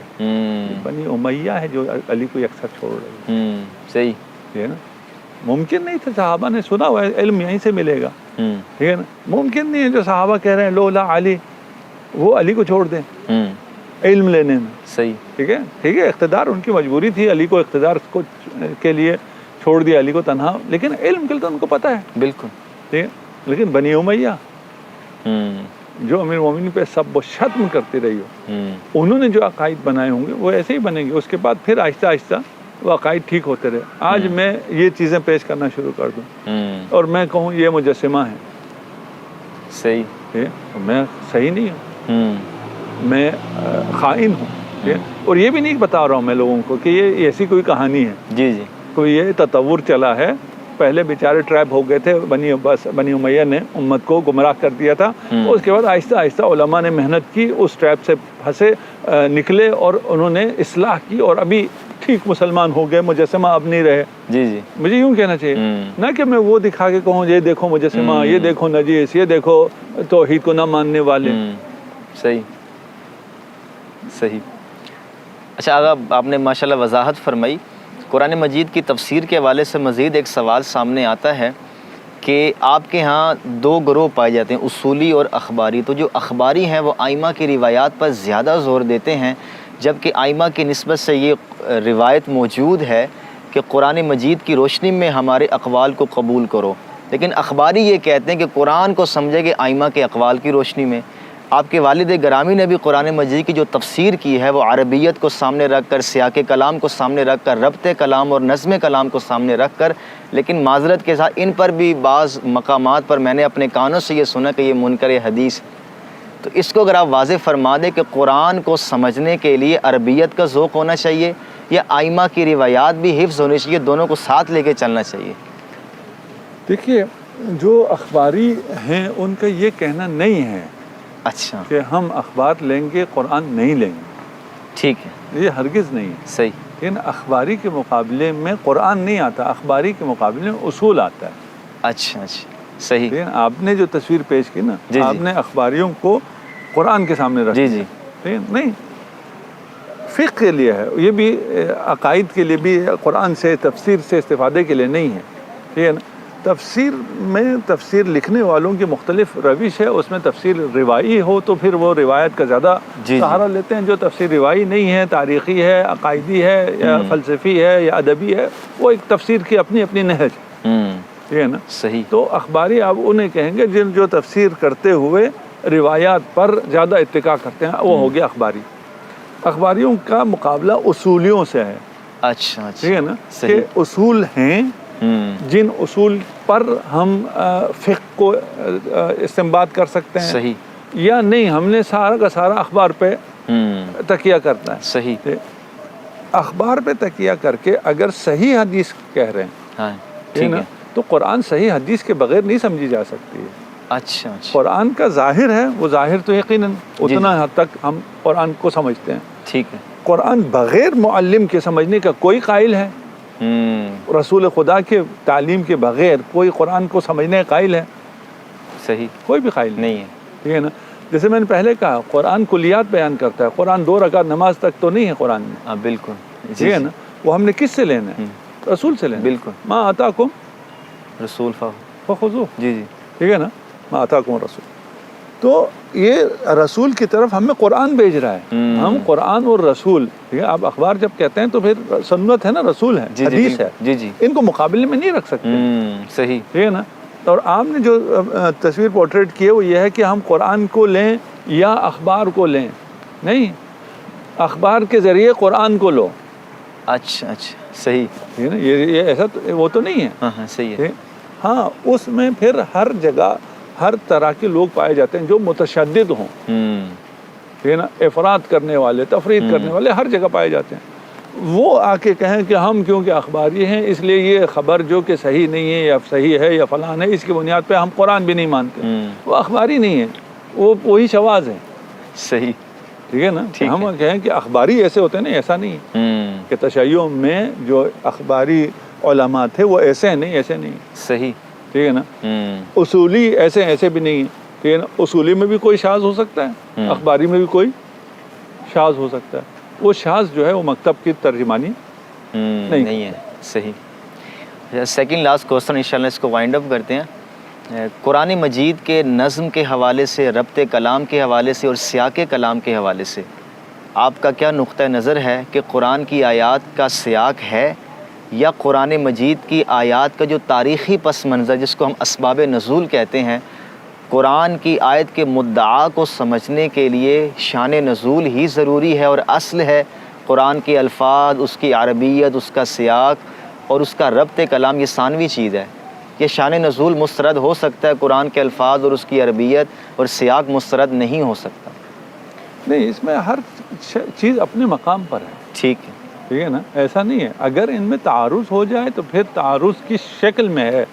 بنی امیہ ہے جو علی کو یکسر چھوڑ رہی ہے. صحیح. ٹھیک ہے نا. ممکن نہیں تھا, صحابہ نے سنا ہوا ہے علم یہیں سے ملے گا, ہوں ٹھیک ہے نا. ممکن نہیں ہے جو صحابہ کہہ رہے ہیں لولا علی, وہ علی کو چھوڑ دیں ہوں علم لینے میں, صحیح ٹھیک ہے, اقتدار ان کی مجبوری تھی, علی کو اقتدار کے لیے چھوڑ دیا علی کو تنہا, لیکن علم کے لیے تو ان کو پتہ ہے, بالکل ٹھیک ہے. لیکن بنی امیہ ہوں جو امیر المومنین پہ سب و شتم کرتی رہی ہو, ہوں انہوں نے جو عقائد بنائے ہوں گے وہ ایسے ہی بنیں گے. اس کے بعد پھر آہستہ آہستہ وہ عقائد ٹھیک ہوتے رہے. آج میں یہ چیزیں پیش کرنا شروع کر دوں ہوں اور میں کہوں یہ مجسمہ ہے, صحیح ٹھیک ہے, میں صحیح نہیں ہوں, ہوں میں خائن ہوں, ٹھیک ہے. اور یہ بھی نہیں بتا رہا ہوں میں لوگوں کو کہ یہ ایسی کوئی کہانی ہے, جی جی کوئی یہ تصور چلا ہے. پہلے بیچارے ٹریپ ہو گئے تھے, بنی امیہ نے امت کو گمراہ کر دیا تھا. اس کے بعد آہستہ آہستہ علماء نے محنت کی, اس ٹریپ سے پھنسے نکلے اور انہوں نے اصلاح کی اور ابھی ٹھیک مسلمان ہو گئے, مجسمہ اب نہیں رہے. جی جی مجھے یوں کہنا چاہیے, نہ کہ میں وہ دکھا کے کہوں یہ دیکھو مجسمہ, یہ دیکھو نجیس, یہ دیکھو توحید کو نہ ماننے والے. صحیح صحیح. اچھا آغا, آپ نے ماشاءاللہ وضاحت فرمائی. قرآن مجید کی تفسیر کے حوالے سے مزید ایک سوال سامنے آتا ہے کہ آپ کے ہاں دو گروہ پائے جاتے ہیں, اصولی اور اخباری. تو جو اخباری ہیں وہ آئمہ کی روایات پر زیادہ زور دیتے ہیں, جبکہ آئمہ کی نسبت سے یہ روایت موجود ہے کہ قرآن مجید کی روشنی میں ہمارے اقوال کو قبول کرو. لیکن اخباری یہ کہتے ہیں کہ قرآن کو سمجھے کہ آئمہ کے اقوال کی روشنی میں. آپ کے والد گرامی نے بھی قرآن مجید کی جو تفسیر کی ہے وہ عربیت کو سامنے رکھ کر, سیاق کلام کو سامنے رکھ کر, ربط کلام اور نظم کلام کو سامنے رکھ کر, لیکن معذرت کے ساتھ ان پر بھی بعض مقامات پر میں نے اپنے کانوں سے یہ سنا کہ یہ منکر حدیث ہے. تو اس کو اگر آپ واضح فرما دیں کہ قرآن کو سمجھنے کے لیے عربیت کا ذوق ہونا چاہیے یا آئمہ کی روایات بھی حفظ ہونی چاہیے, دونوں کو ساتھ لے کے چلنا چاہیے؟ دیکھیے, جو اخباری ہیں ان کا یہ کہنا نہیں ہے اچھا کہ ہم اخبار لیں گے قرآن نہیں لیں گے, ٹھیک ہے, یہ ہرگز نہیں ہے. صحیح. لیکن اخباری کے مقابلے میں قرآن نہیں آتا, اخباری کے مقابلے میں اصول آتا ہے. اچھا اچھا صحیح. لیکن آپ نے جو تصویر پیش کی نا, جی آپ نے اخباریوں کو قرآن کے سامنے رکھ جی دیا. جی نہیں, فقہ کے لیے ہے یہ بھی, عقائد کے لیے بھی, قرآن سے تفسیر سے استفادے کے لیے نہیں ہے, ٹھیک ہے نا. تفسیر میں تفسیر لکھنے والوں کی مختلف روش ہے, اس میں تفسیر روایی ہو تو پھر وہ روایت کا زیادہ سہارا لیتے ہیں. جو تفسیر روایی نہیں ہے, تاریخی ہے, عقائدی ہے یا فلسفی ہے یا ادبی ہے, وہ ایک تفسیر کی اپنی اپنی نہج, ٹھیک ہے نا. صحیح. تو اخباری آپ انہیں کہیں گے جن جو تفسیر کرتے ہوئے روایات پر زیادہ اتکا کرتے ہیں, وہ ہو گیا اخباری. اخباریوں کا مقابلہ اصولیوں سے ہے. اچھا ٹھیک ہے نا, کہ اصول ہیں جن اصول پر ہم فقہ کو استنباط کر سکتے ہیں. صحیح. یا نہیں, ہم نے سارا کا سارا اخبار پہ تکیہ کرتا ہے. صحیح. اخبار پہ تکیہ کر کے اگر صحیح حدیث کہہ رہے ہیں, ہاں ٹھیک ہے, تو قرآن صحیح حدیث کے بغیر نہیں سمجھی جا سکتی ہے. اچھا اچھا قرآن کا ظاہر ہے, وہ ظاہر تو یقیناً اتنا حد تک ہم قرآن کو سمجھتے ہیں. ٹھیک ہے. قرآن بغیر معلم کے سمجھنے کا کوئی قائل ہے؟ رسول خدا کے تعلیم کے بغیر کوئی قرآن کو سمجھنے کا قائل ہے؟ صحیح, کوئی بھی قائل نہیں ہے. ٹھیک ہے نا. جیسے میں نے پہلے کہا, قرآن کلیات بیان کرتا ہے, قرآن 2 رکعت نماز تک تو نہیں ہے قرآن میں. ہاں بالکل, ٹھیک ہے نا. وہ ہم نے کس سے لینا ہے؟ رسول سے لینا. بالکل. ما آتاکم رسول فخذوہ. جی جی, ٹھیک ہے نا, ما آتاکم رسول. تو یہ رسول کی طرف ہمیں قرآن بھیج رہا ہے. ہم قرآن اور رسول, ٹھیک ہے, آپ اخبار جب کہتے ہیں تو پھر سنت ہے نا, رسول ہے, حدیث ہے, جی جی, ان کو مقابلے میں نہیں رکھ سکتے. صحیح. ٹھیک ہے نا. اور آپ نے جو تصویر پورٹریٹ کی ہے وہ یہ ہے کہ ہم قرآن کو لیں یا اخبار کو لیں. نہیں, اخبار کے ذریعے قرآن کو لو. اچھا اچھا صحیح. ٹھیک ہے نا, یہ ایسا وہ تو نہیں ہے. ہاں ہاں صحیح ہے. ہاں, اس میں پھر ہر جگہ ہر طرح کے لوگ پائے جاتے ہیں جو متشدد ہوں. ٹھیک ہے نا, افراد کرنے والے, تفرید کرنے والے ہر جگہ پائے جاتے ہیں. وہ آ کے کہیں کہ ہم کیونکہ اخباری ہیں اس لیے یہ خبر جو کہ صحیح نہیں ہے یا صحیح ہے یا فلان ہے, اس کی بنیاد پہ ہم قرآن بھی نہیں مانتے. وہ اخباری نہیں ہے, وہ وہی شواذ ہے. صحیح. ٹھیک ہے نا. ہم کہیں کہ اخباری ایسے ہوتے ہیں, نا, ایسا نہیں ہے کہ تشیع میں جو اخباری علماء تھے وہ ایسے ہیں, نہیں, ایسے نہیں. صحیح. ٹھیک ہے نا. اصولی ایسے بھی نہیں ہے. ٹھیک ہے نا. اصولی میں بھی کوئی شاذ ہو سکتا ہے, اخباری میں بھی کوئی شاذ ہو سکتا ہے. وہ شاذ جو ہے وہ مکتب کی ترجمانی نہیں ہے. صحیح. سیکنڈ لاسٹ کوسچن انشاءاللہ اس کو وائنڈ اپ کرتے ہیں. قرآن مجید کے نظم کے حوالے سے، ربط کلام کے حوالے سے اور سیاق کلام کے حوالے سے آپ کا کیا نقطہ نظر ہے کہ قرآن کی آیات کا سیاق ہے یا قرآن مجید کی آیات کا جو تاریخی پس منظر جس کو ہم اسباب نزول کہتے ہیں، قرآن کی آیت کے مدعا کو سمجھنے کے لیے شان نزول ہی ضروری ہے اور اصل ہے قرآن کے الفاظ، اس کی عربیت، اس کا سیاق اور اس کا ربط کلام یہ ثانوی چیز ہے؟ یہ شان نزول مسترد ہو سکتا ہے، قرآن کے الفاظ اور اس کی عربیت اور سیاق مسترد نہیں ہو سکتا؟ نہیں، اس میں ہر چیز اپنے مقام پر ہے. ٹھیک ہے، ٹھیک ہے نا، ایسا نہیں ہے. اگر ان میں تعارض ہو جائے تو پھر تعارض کی شکل میں ہے،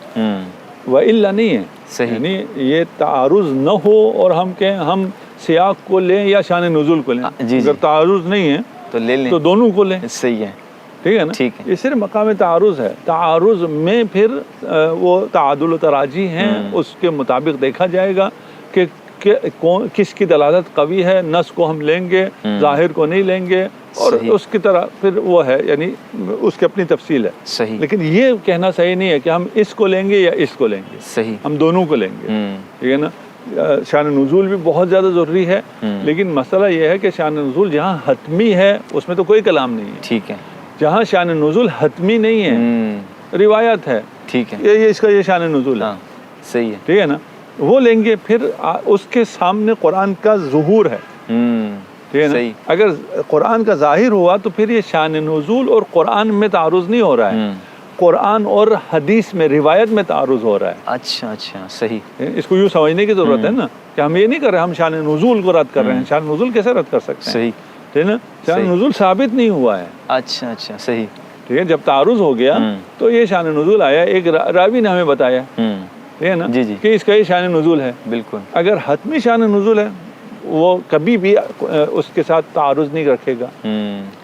وَإِلَّا نہیں ہے. صحیح. یعنی یہ تعارض نہ ہو اور ہم کہیں ہم سیاق کو لیں یا شان نزول کو لیں. جی اگر تعارض نہیں ہے تو لے لیں، تو دونوں کو لیں. صحیح ہے. ٹھیک ہے نا. ٹھیک ہے. یہ صرف مقام تعارض ہے. تعارض میں پھر وہ تعادل و تراجی ہیں، اس کے مطابق دیکھا جائے گا کہ کس کی دلالت قوی ہے. نص کو ہم لیں گے، ظاہر کو نہیں لیں گے، اور اس کی طرح پھر وہ ہے، یعنی اس کی اپنی تفصیل ہے. صحیح. لیکن یہ کہنا صحیح نہیں ہے کہ ہم اس کو لیں گے یا اس کو لیں گے. صحیح. ہم دونوں کو لیں گے. ٹھیک ہے نا. شان نزول بھی بہت زیادہ ضروری ہے، لیکن مسئلہ یہ ہے کہ شان نزول جہاں حتمی ہے اس میں تو کوئی کلام نہیں ہے. ٹھیک ہے. جہاں شان نزول حتمی نہیں ہے، روایت ہے، ٹھیک ہے، یہ اس کا یہ شان نزول ہے. صحیح ہے. ٹھیک ہے نا. وہ لیں گے، پھر اس کے سامنے قرآن کا ظہور ہے. ٹھیک ہے نا. اگر قرآن کا ظاہر ہوا تو پھر یہ شان نزول اور قرآن میں تعارض نہیں ہو رہا ہے، قرآن اور حدیث میں، روایت میں تعارض ہو رہا ہے. اچھا اچھا، صحیح. اس کو یوں سمجھنے کی ضرورت ہے نا کہ ہم یہ نہیں کر رہے ہم شان نزول کو رد کر رہے ہیں. شان نزول کیسے رد کر سکتے ہیں؟ صحیح. ٹھیک ہے نا. شان نزول ثابت نہیں ہوا ہے. اچھا اچھا، صحیح. ٹھیک ہے. جب تعارض ہو گیا تو یہ شان نزول آیا، ایک راوی نے ہمیں بتایا، ٹھیک ہے نا، جی جی، کہ اس کا یہ شان نزول ہے. بالکل. اگر حتمی شان نزول ہے وہ کبھی بھی اس کے ساتھ تعارض نہیں رکھے گا.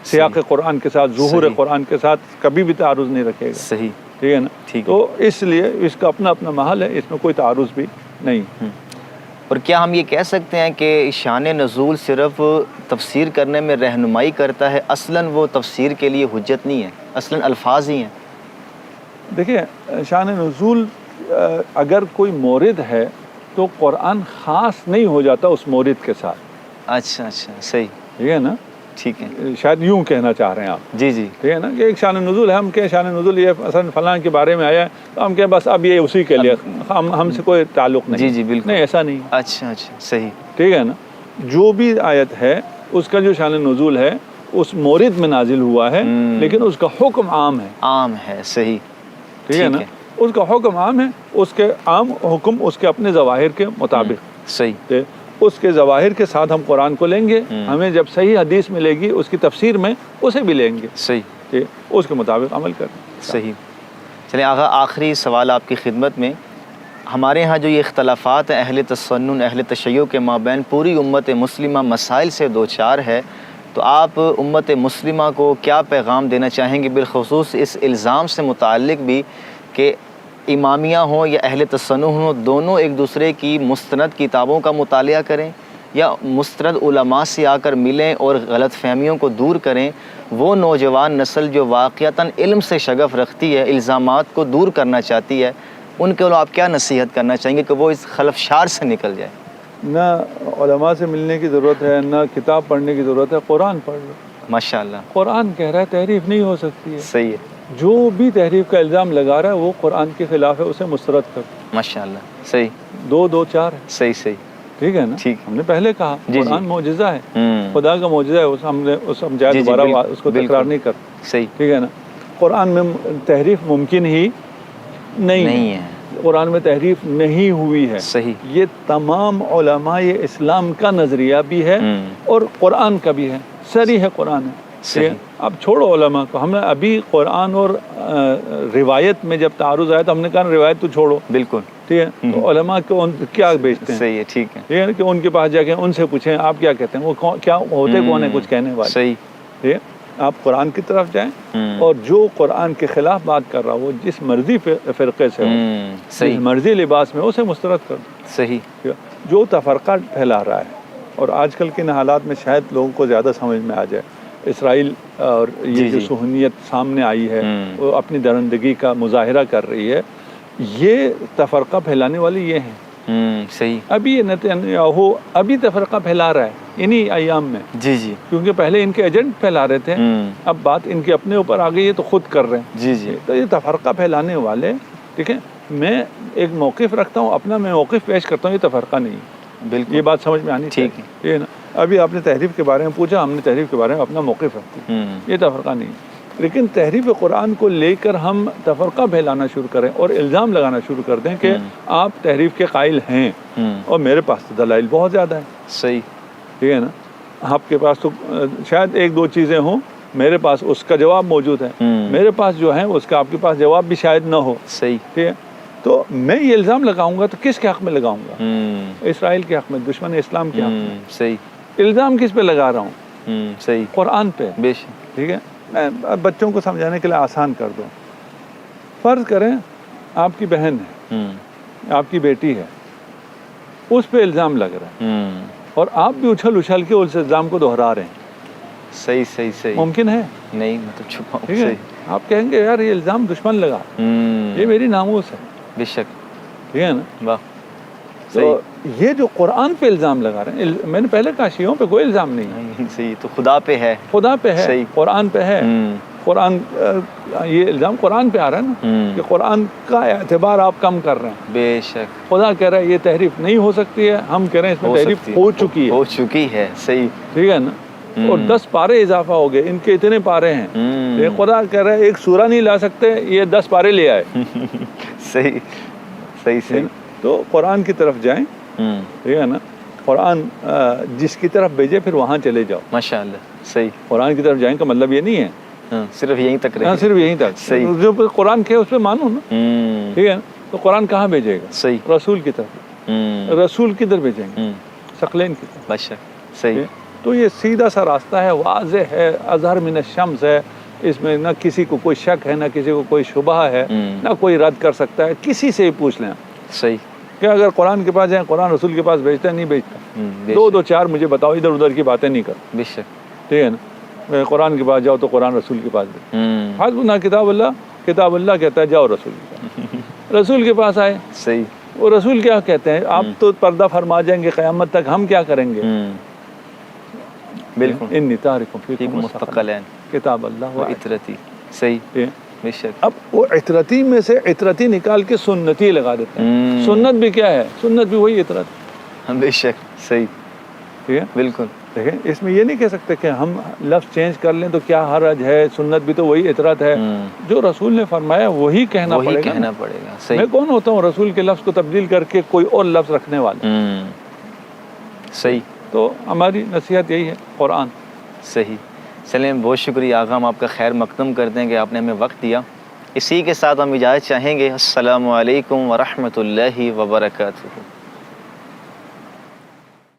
سیاق قرآن کے ساتھ، ظہور قرآن کے ساتھ کبھی بھی تعارض نہیں رکھے گا. صحیح. ٹھیک ہے نا. تو اس لیے اس کا اپنا اپنا محل ہے، اس میں کوئی تعارض بھی نہیں. اور کیا ہم یہ کہہ سکتے ہیں کہ شان نزول صرف تفسیر کرنے میں رہنمائی کرتا ہے، اصلاً وہ تفسیر کے لیے حجت نہیں ہے، اصلاً الفاظ ہی ہیں؟ دیکھیں، شان نزول اگر کوئی مورد ہے تو قرآن خاص نہیں ہو جاتا اس مورد کے ساتھ. اچھا اچھا، صحیح. ٹھیک ہے نا. ٹھیک ہے. شاید یوں کہنا چاہ رہے ہیں آپ. جی جی. ٹھیک ہے نا، کہ ایک شان نزول ہے، ہم کہ شان نزول یہ اصلا فلاں کے بارے میں آیا ہے تو ہم کہ بس اب یہ اسی کے لیے، ہم سے کوئی تعلق نہیں. جی جی، بالکل. نہیں، ایسا نہیں. اچھا اچھا، صحیح. ٹھیک ہے نا. جو بھی آیت ہے اس کا جو شان نزول ہے اس مورد میں نازل ہوا ہے، لیکن اس کا حکم عام ہے. عام ہے. صحیح. ٹھیک ہے نا. اس کا حکم عام ہے، اس کے عام حکم اس کے اپنے ظواہر کے مطابق. صحیح. اس کے ظواہر کے ساتھ ہم قرآن کو لیں گے. ہمیں جب صحیح حدیث ملے گی اس کی تفسیر میں اسے بھی لیں گے. صحیح. اس کے مطابق عمل کریں. صحیح. چلیں آغا، آخری سوال آپ کی خدمت میں. ہمارے ہاں جو یہ اختلافات ہیں اہل تسنن، اہل تشیع کے مابین، پوری امت مسلمہ مسائل سے دوچار ہے، تو آپ امت مسلمہ کو کیا پیغام دینا چاہیں گے، بالخصوص اس الزام سے متعلق بھی کہ امامیہ ہوں یا اہل تسنن ہوں، دونوں ایک دوسرے کی مستند کتابوں کا مطالعہ کریں یا مستند علماء سے آ کر ملیں اور غلط فہمیوں کو دور کریں؟ وہ نوجوان نسل جو واقعتاً علم سے شغف رکھتی ہے، الزامات کو دور کرنا چاہتی ہے، ان کے آپ کیا نصیحت کرنا چاہیں گے کہ وہ اس خلفشار سے نکل جائے؟ نہ علماء سے ملنے کی ضرورت ہے، نہ کتاب پڑھنے کی ضرورت ہے. قرآن پڑھ لو. ماشاء اللہ. قرآن کہہ رہا ہے تحریف نہیں ہو سکتی ہے. صحیح ہے. جو بھی تحریف کا الزام لگا رہا ہے وہ قرآن کے خلاف ہے، اسے مسترد کر. ماشاء اللہ. صحیح. 2 4 ہے. صحیح صحیح. ٹھیک ہے نا. ٹھیک. ہم نے پہلے کہا قرآن معجزہ ہے، خدا کا معجزہ ہے. ہم نے دوبارہ اس کو تکرار نہیں کر. صحیح. ٹھیک ہے نا. قرآن میں تحریف ممکن ہی نہیں ہے. قرآن میں تحریف نہیں ہوئی ہے. صحیح. یہ تمام علماء اسلام کا نظریہ بھی ہے اور قرآن کا بھی ہے. صریح ہے قرآن ہے. اب چھوڑو علماء کو. ہم نے ابھی قرآن اور روایت میں جب تعارض آیا تو ہم نے کہا روایت تو چھوڑو. بالکل. ٹھیک ہے. تو علماء کو کیا بیچتے ہیں. صحیح ہے. ٹھیک ہے. ٹھیک ہے کہ ان کے پاس جا کے ان سے پوچھیں آپ کیا کہتے ہیں، وہ کیا ہوتے کون ہیں کچھ کہنے والے. صحیح. ٹھیک ہے. آپ قرآن کی طرف جائیں اور جو قرآن کے خلاف بات کر رہا ہو، جس مرضی فرقے سے ہو، جس مرضی لباس میں، اسے مسترد کر دو. صحیح. جو تفرقہ پھیلا رہا ہے، اور آج کل کے حالات میں شاید لوگوں کو زیادہ سمجھ میں آ جائے اسرائیل اور جی یہ جو جی صہیونیت سامنے آئی ہے ہوں وہ اپنی درندگی کا مظاہرہ کر رہی ہے، یہ تفرقہ پھیلانے والے یہ ہیں۔ صحیح ابھی یہ نتنیاہو ابھی تفرقہ پھیلا رہا ہے انہی ایام میں، جی جی کیونکہ پہلے ان کے ایجنٹ پھیلا رہے تھے، اب بات ان کے اپنے اوپر آ گئی ہے تو خود کر رہے ہیں۔ جی جی تو یہ تفرقہ پھیلانے والے، ٹھیک ہے، میں ایک موقف رکھتا ہوں اپنا، میں موقف پیش کرتا ہوں، یہ تفرقہ نہیں ہے۔ بالکل یہ بات سمجھ میں آنی ٹھیک چاہیے، یہ نا ابھی آپ نے تحریف کے بارے میں پوچھا، ہم نے تحریف کے بارے میں اپنا موقف رکھتے ہیں، یہ تفرقہ نہیں ہے۔ لیکن تحریف قرآن کو لے کر ہم تفرقہ پھیلانا شروع کریں اور الزام لگانا شروع کر دیں کہ آپ تحریف کے قائل ہیں اور میرے پاس تو دلائل بہت زیادہ ہیں، صحیح ٹھیک ہے نا، آپ کے پاس تو شاید ایک دو چیزیں ہوں، میرے پاس اس کا جواب موجود ہے، میرے پاس جو ہے اس کا آپ کے پاس جواب بھی شاید نہ ہو، صحیح ٹھیک ہے، تو میں یہ الزام لگاؤں گا تو کس کے حق میں لگاؤں گا؟ اسرائیل کے حق میں، دشمن اسلام کے حق میں۔ صحیح الزام کس پہ لگا رہا ہوں؟ صحیح قرآن پہ، بے شک ٹھیک ہے۔ میں بچوں کو سمجھانے کے لیے آسان کر دوں، فرض کریں آپ کی بہن ہے، آپ کی بیٹی ہے، اس پہ الزام لگ رہا ہے اور آپ بھی اچھل اچھل کے اس الزام کو دہرا رہے ہیں، صحیح صحیح صحیح ممکن ہے؟ نہیں مطلب چھپاؤں ٹھیک ہے، صحیح آپ کہیں گے یار یہ الزام دشمن لگا، یہ میری ناموس ہے، بے شک ٹھیک ہے نا۔ واہ تو صحیح یہ جو قرآن پہ الزام لگا رہے ہیں، میں نے پہلے کہا شیعوں پہ کوئی الزام نہیں ہے، نہیں صحیح تو خدا پہ ہے، خدا پہ ہے، صحیح قرآن پہ ہے، قرآن یہ الزام قرآن پہ آ رہا ہے نا کہ قرآن کا اعتبار آپ کم کر رہے ہیں۔ بے شک خدا کہہ رہا ہے یہ تحریف نہیں ہو سکتی ہے، ہم کہہ رہے ہیں اس میں تحریف سکتی ہو چکی ہے، ہو چکی ہے، صحیح ٹھیک ہے نا، اور 10 پارے اضافہ ہو گئے، ان کے اتنے پارے ہیں، یہ خدا کہہ رہا ہے ایک سورہ نہیں لا سکتے، یہ 10 پارے لے آئے، صحیح صحیح صحیح تو قرآن کی طرف جائیں، ٹھیک ہے نا، قرآن جس کی طرف بھیجے پھر وہاں چلے جاؤ، ماشاء اللہ صحیح قرآن کی طرف جائیں کا مطلب یہ نہیں ہے صرف یہیں تک ہاں رہے صرف یہیں تک، صحیح جو قرآن کے اس پہ مانو نا، ٹھیک ہے نا، تو قرآن کہاں بھیجے گا؟ صحیح رسول کی طرف، رسول کدھر بھیجیں گے؟ ثقلین کی طرف، بے شک صحیح تو یہ سیدھا سا راستہ ہے، واضح ہے، اظہر من الشمس ہے، اس میں نہ کسی کو کوئی شک ہے، نہ کسی کو کوئی شبہ ہے، نہ کوئی رد کر سکتا ہے، کسی سے ہی پوچھ لیں صحیح کہ اگر قرآن کے پاس جائیں، قرآن رسول کے پاس بھیجتا ہے نہیں بھیجتا، دو چار مجھے بتاؤ، ادھر ادھر کی باتیں نہیں کرو، بے شک ٹھیک ہے نا، قرآن کے پاس جاؤ تو قرآن رسول کے پاس بھیجو، حسبنا کتاب اللہ کہتا ہے جاؤ رسول کے پاس، رسول کے پاس آئے، صحیح وہ رسول کیا کہتے ہیں؟ آپ تو پردہ فرما جائیں گے قیامت تک، ہم کیا کریں گے؟ بالکل انی تارک فیکم مستقلین کتاب اللہ و عطرتی صحیح بے شک اب وہ عطرتی میں سے عطرتی نکال کے سنتی لگا دیتے ہیں، سنت بھی کیا ہے؟ سنت بھی وہی عطرت، بے شک صحیح ٹھیک ہے، بالکل دیکھیں اس میں یہ نہیں کہہ سکتے کہ ہم لفظ چینج کر لیں تو کیا حرج ہے، سنت بھی تو وہی عطرت ہے، جو رسول نے فرمایا وہی کہنا پڑے گا، کہنا پڑے گا، میں صحیح کون ہوتا ہوں رسول کے لفظ کو تبدیل کر کے کوئی اور لفظ رکھنے والا؟ صحیح تو ہماری نصیحت یہی ہے، قرآن۔ صحیح، چلیں بہت شکریہ آقا، ہم آپ کا خیر مقدم کرتے ہیں کہ آپ نے ہمیں وقت دیا، اسی کے ساتھ ہم اجازت چاہیں گے، السلام علیکم ورحمۃ اللہ وبرکاتہ۔